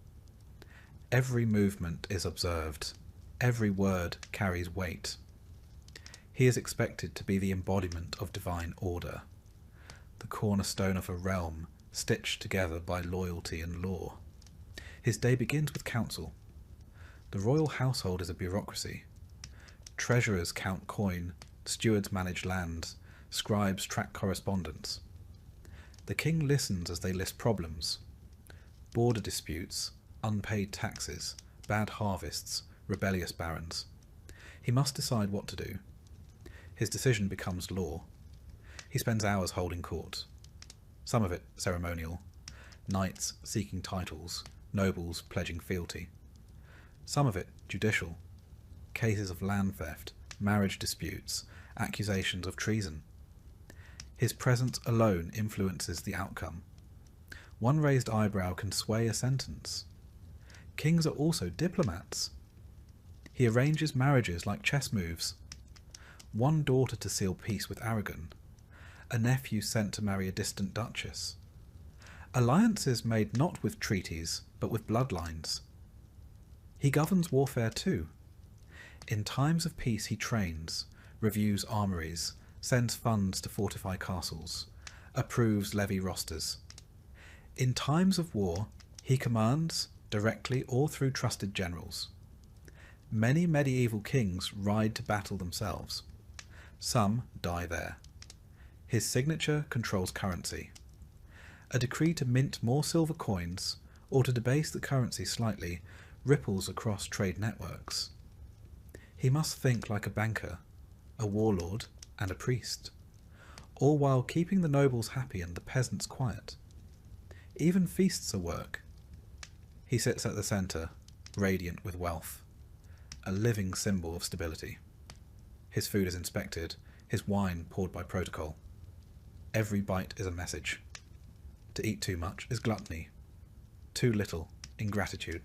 Every movement is observed, every word carries weight. He is expected to be the embodiment of divine order, the cornerstone of a realm stitched together by loyalty and law. His day begins with council. The royal household is a bureaucracy. Treasurers count coin, stewards manage land, scribes track correspondence. The king listens as they list problems: border disputes, unpaid taxes, bad harvests, rebellious barons. He must decide what to do. His decision becomes law. He spends hours holding court, some of it ceremonial, knights seeking titles, nobles pledging fealty. Some of it judicial, cases of land theft, marriage disputes, accusations of treason. His presence alone influences the outcome. One raised eyebrow can sway a sentence. Kings are also diplomats. He arranges marriages like chess moves. One daughter to seal peace with Aragon, a nephew sent to marry a distant duchess. Alliances made not with treaties, but with bloodlines. He governs warfare too. In times of peace he trains, reviews armories, sends funds to fortify castles, approves levy rosters. In times of war, he commands, directly or through trusted generals. Many medieval kings ride to battle themselves. Some die there. His signature controls currency. A decree to mint more silver coins, or to debase the currency slightly, ripples across trade networks. He must think like a banker, a warlord, and a priest, all while keeping the nobles happy and the peasants quiet. Even feasts are work. He sits at the centre, radiant with wealth, a living symbol of stability. His food is inspected, his wine poured by protocol. Every bite is a message. To eat too much is gluttony, too little, ingratitude.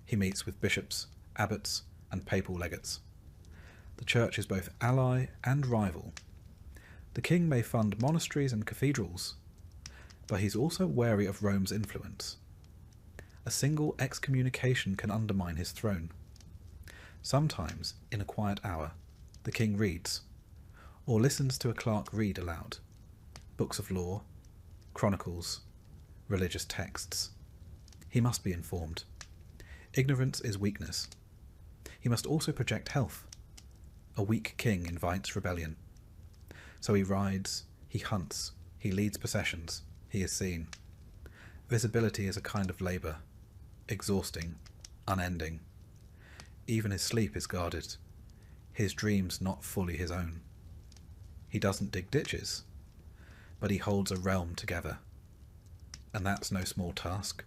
He meets with bishops, abbots, and papal legates. The church is both ally and rival. The king may fund monasteries and cathedrals, but he's also wary of Rome's influence. A single excommunication can undermine his throne. Sometimes, in a quiet hour, the king reads, or listens to a clerk read aloud, books of law, chronicles, religious texts. He must be informed. Ignorance is weakness. He must also project health. A weak king invites rebellion. So he rides, he hunts, he leads processions, he is seen. Visibility is a kind of labour, exhausting, unending. Even his sleep is guarded, his dreams not fully his own. He doesn't dig ditches, but he holds a realm together. And that's no small task.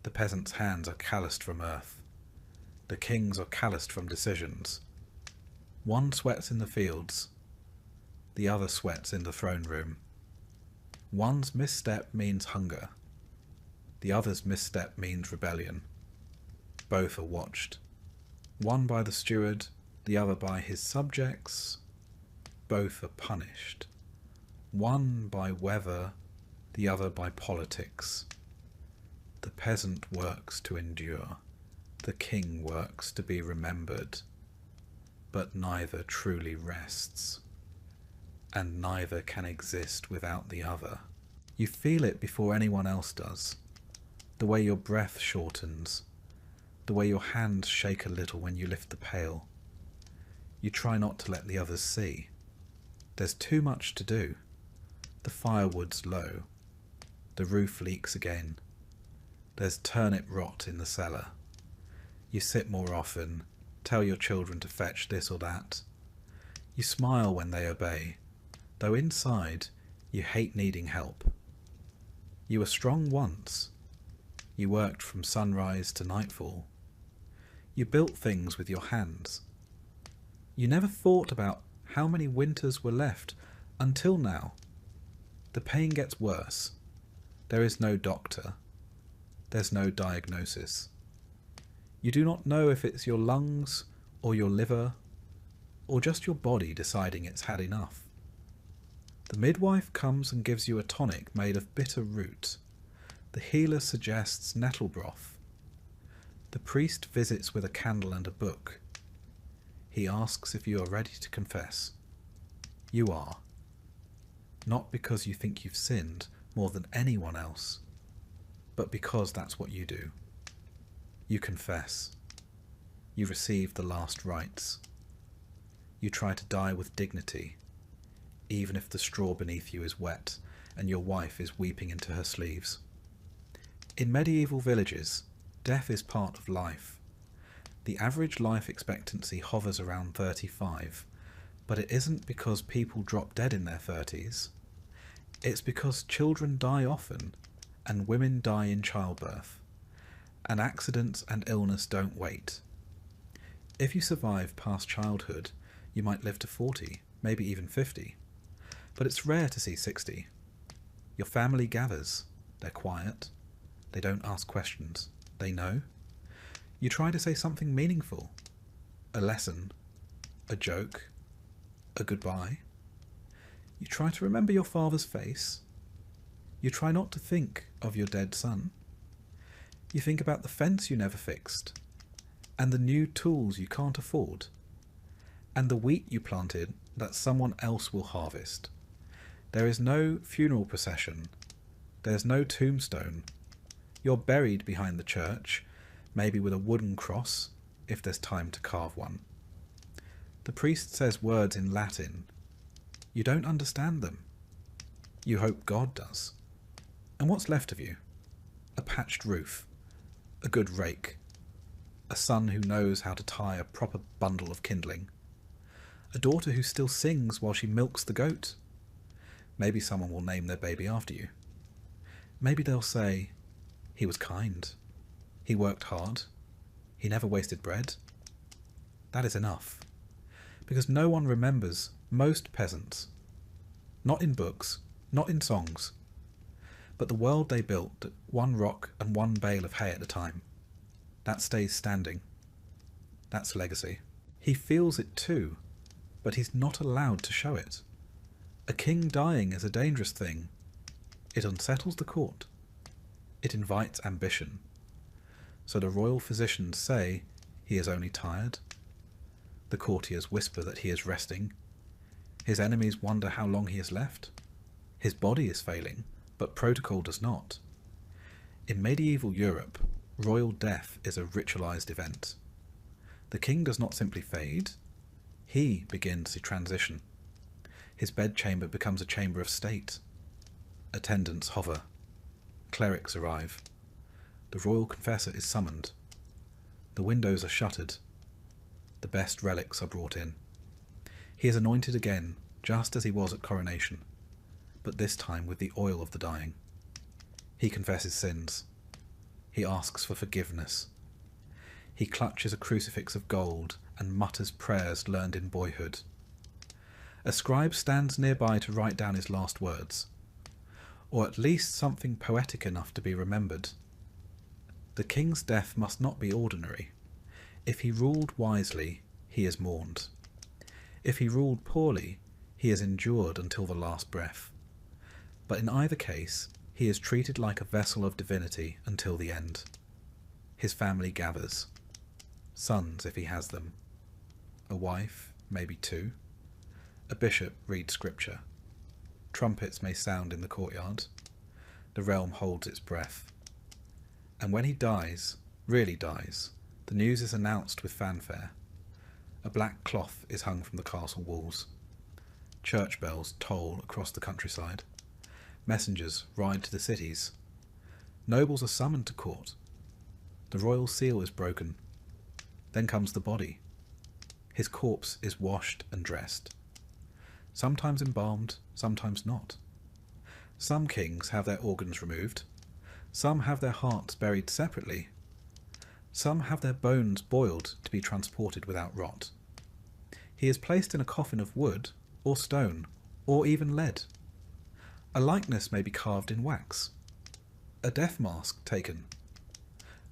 The peasants' hands are calloused from earth. The king's are calloused from decisions. One sweats in the fields, the other sweats in the throne room. One's misstep means hunger, the other's misstep means rebellion. Both are watched, one by the steward, the other by his subjects. Both are punished, one by weather, the other by politics. The peasant works to endure, the king works to be remembered, but neither truly rests, and neither can exist without the other. You feel it before anyone else does, the way your breath shortens, the way your hands shake a little when you lift the pail. You try not to let the others see. There's too much to do. The firewood's low. The roof leaks again. There's turnip rot in the cellar. You sit more often, tell your children to fetch this or that. You smile when they obey, though inside you hate needing help. You were strong once. You worked from sunrise to nightfall. You built things with your hands. You never thought about how many winters were left until now. The pain gets worse. There is no doctor. There's no diagnosis. You do not know if it's your lungs or your liver or just your body deciding it's had enough. The midwife comes and gives you a tonic made of bitter root. The healer suggests nettle broth. The priest visits with a candle and a book. He asks if you are ready to confess. You are. Not because you think you've sinned more than anyone else, but because that's what you do. You confess. You receive the last rites. You try to die with dignity, even if the straw beneath you is wet and your wife is weeping into her sleeves. In medieval villages, death is part of life. The average life expectancy hovers around 35, but it isn't because people drop dead in their 30s. It's because children die often, and women die in childbirth, and accidents and illness don't wait. If you survive past childhood, you might live to 40, maybe even 50, but it's rare to see 60. Your family gathers. They're quiet. They don't ask questions. They know. You try to say something meaningful. A lesson. A joke. A goodbye. You try to remember your father's face. You try not to think of your dead son. You think about the fence you never fixed, and the new tools you can't afford, and the wheat you planted that someone else will harvest. There is no funeral procession. There's no tombstone. You're buried behind the church, maybe with a wooden cross, if there's time to carve one. The priest says words in Latin. You don't understand them. You hope God does. And what's left of you? A patched roof, a good rake, a son who knows how to tie a proper bundle of kindling, a daughter who still sings while she milks the goat. Maybe someone will name their baby after you. Maybe they'll say, he was kind, he worked hard, he never wasted bread. That is enough, because no one remembers most peasants, not in books, not in songs, but the world they built at one rock and one bale of hay at a time. That stays standing. That's legacy. He feels it too, but he's not allowed to show it. A king dying is a dangerous thing. It unsettles the court. It invites ambition. So the royal physicians say he is only tired. The courtiers whisper that he is resting. His enemies wonder how long he has left. His body is failing, but protocol does not. In medieval Europe, royal death is a ritualized event. The king does not simply fade. He begins the transition. His bedchamber becomes a chamber of state. Attendants hover. Clerics arrive. The royal confessor is summoned. The windows are shuttered. The best relics are brought in. He is anointed again, just as he was at coronation, but this time with the oil of the dying. He confesses sins. He asks for forgiveness. He clutches a crucifix of gold and mutters prayers learned in boyhood. A scribe stands nearby to write down his last words, or at least something poetic enough to be remembered. The king's death must not be ordinary. If he ruled wisely, he is mourned. If he ruled poorly, he is endured until the last breath. But in either case, he is treated like a vessel of divinity until the end. His family gathers. Sons, if he has them. A wife, maybe two. A bishop reads scripture. Trumpets may sound in the courtyard. The realm holds its breath. And when he dies, really dies, the news is announced with fanfare. A black cloth is hung from the castle walls. Church bells toll across the countryside. Messengers ride to the cities. Nobles are summoned to court. The royal seal is broken. Then comes the body. His corpse is washed and dressed. Sometimes embalmed, sometimes not. Some kings have their organs removed. Some have their hearts buried separately. Some have their bones boiled to be transported without rot. He is placed in a coffin of wood, or stone, or even lead. A likeness may be carved in wax. A death mask taken.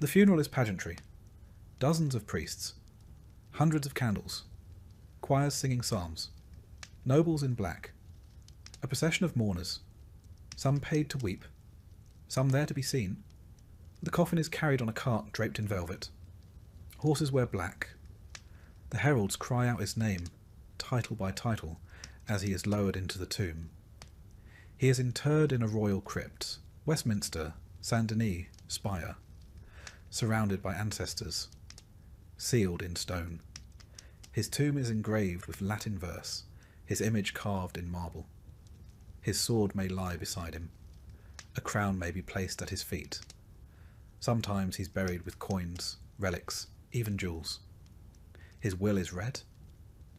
The funeral is pageantry. Dozens of priests. Hundreds of candles. Choirs singing psalms. Nobles in black. A procession of mourners. Some paid to weep. Some there to be seen. The coffin is carried on a cart draped in velvet. Horses wear black. The heralds cry out his name, title by title, as he is lowered into the tomb. He is interred in a royal crypt, Westminster, Saint Denis, spire, surrounded by ancestors, sealed in stone. His tomb is engraved with Latin verse, his image carved in marble. His sword may lie beside him. A crown may be placed at his feet. Sometimes he's buried with coins, relics, even jewels. His will is read.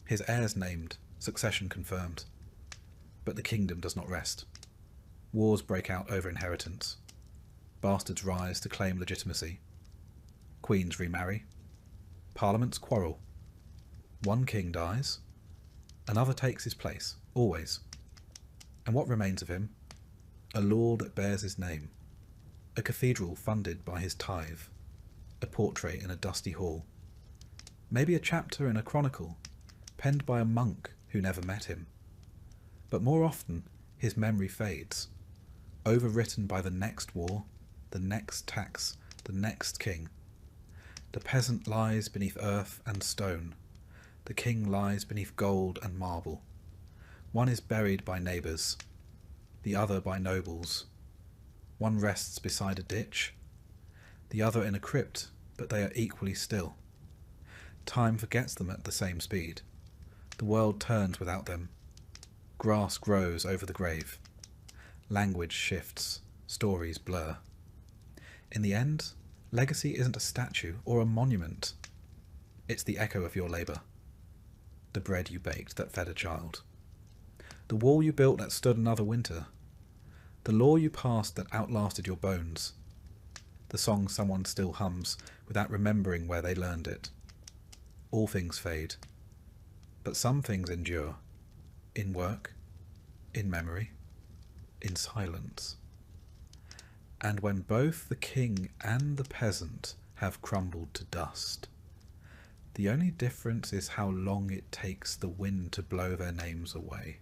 His heirs named, succession confirmed. But the kingdom does not rest. Wars break out over inheritance. Bastards rise to claim legitimacy. Queens remarry. Parliaments quarrel. One king dies. Another takes his place, always. And what remains of him? A law that bears his name. A cathedral funded by his tithe. A portrait in a dusty hall. Maybe a chapter in a chronicle, penned by a monk who never met him. But more often, his memory fades, overwritten by the next war, the next tax, the next king. The peasant lies beneath earth and stone. The king lies beneath gold and marble. One is buried by neighbours, the other by nobles. One rests beside a ditch, the other in a crypt, but they are equally still. Time forgets them at the same speed. The world turns without them. Grass grows over the grave. Language shifts. Stories blur. In the end, legacy isn't a statue or a monument. It's the echo of your labour. The bread you baked that fed a child. The wall you built that stood another winter. The law you passed that outlasted your bones. The song someone still hums without remembering where they learned it. All things fade, but some things endure, in work, in memory, in silence. And when both the king and the peasant have crumbled to dust, the only difference is how long it takes the wind to blow their names away.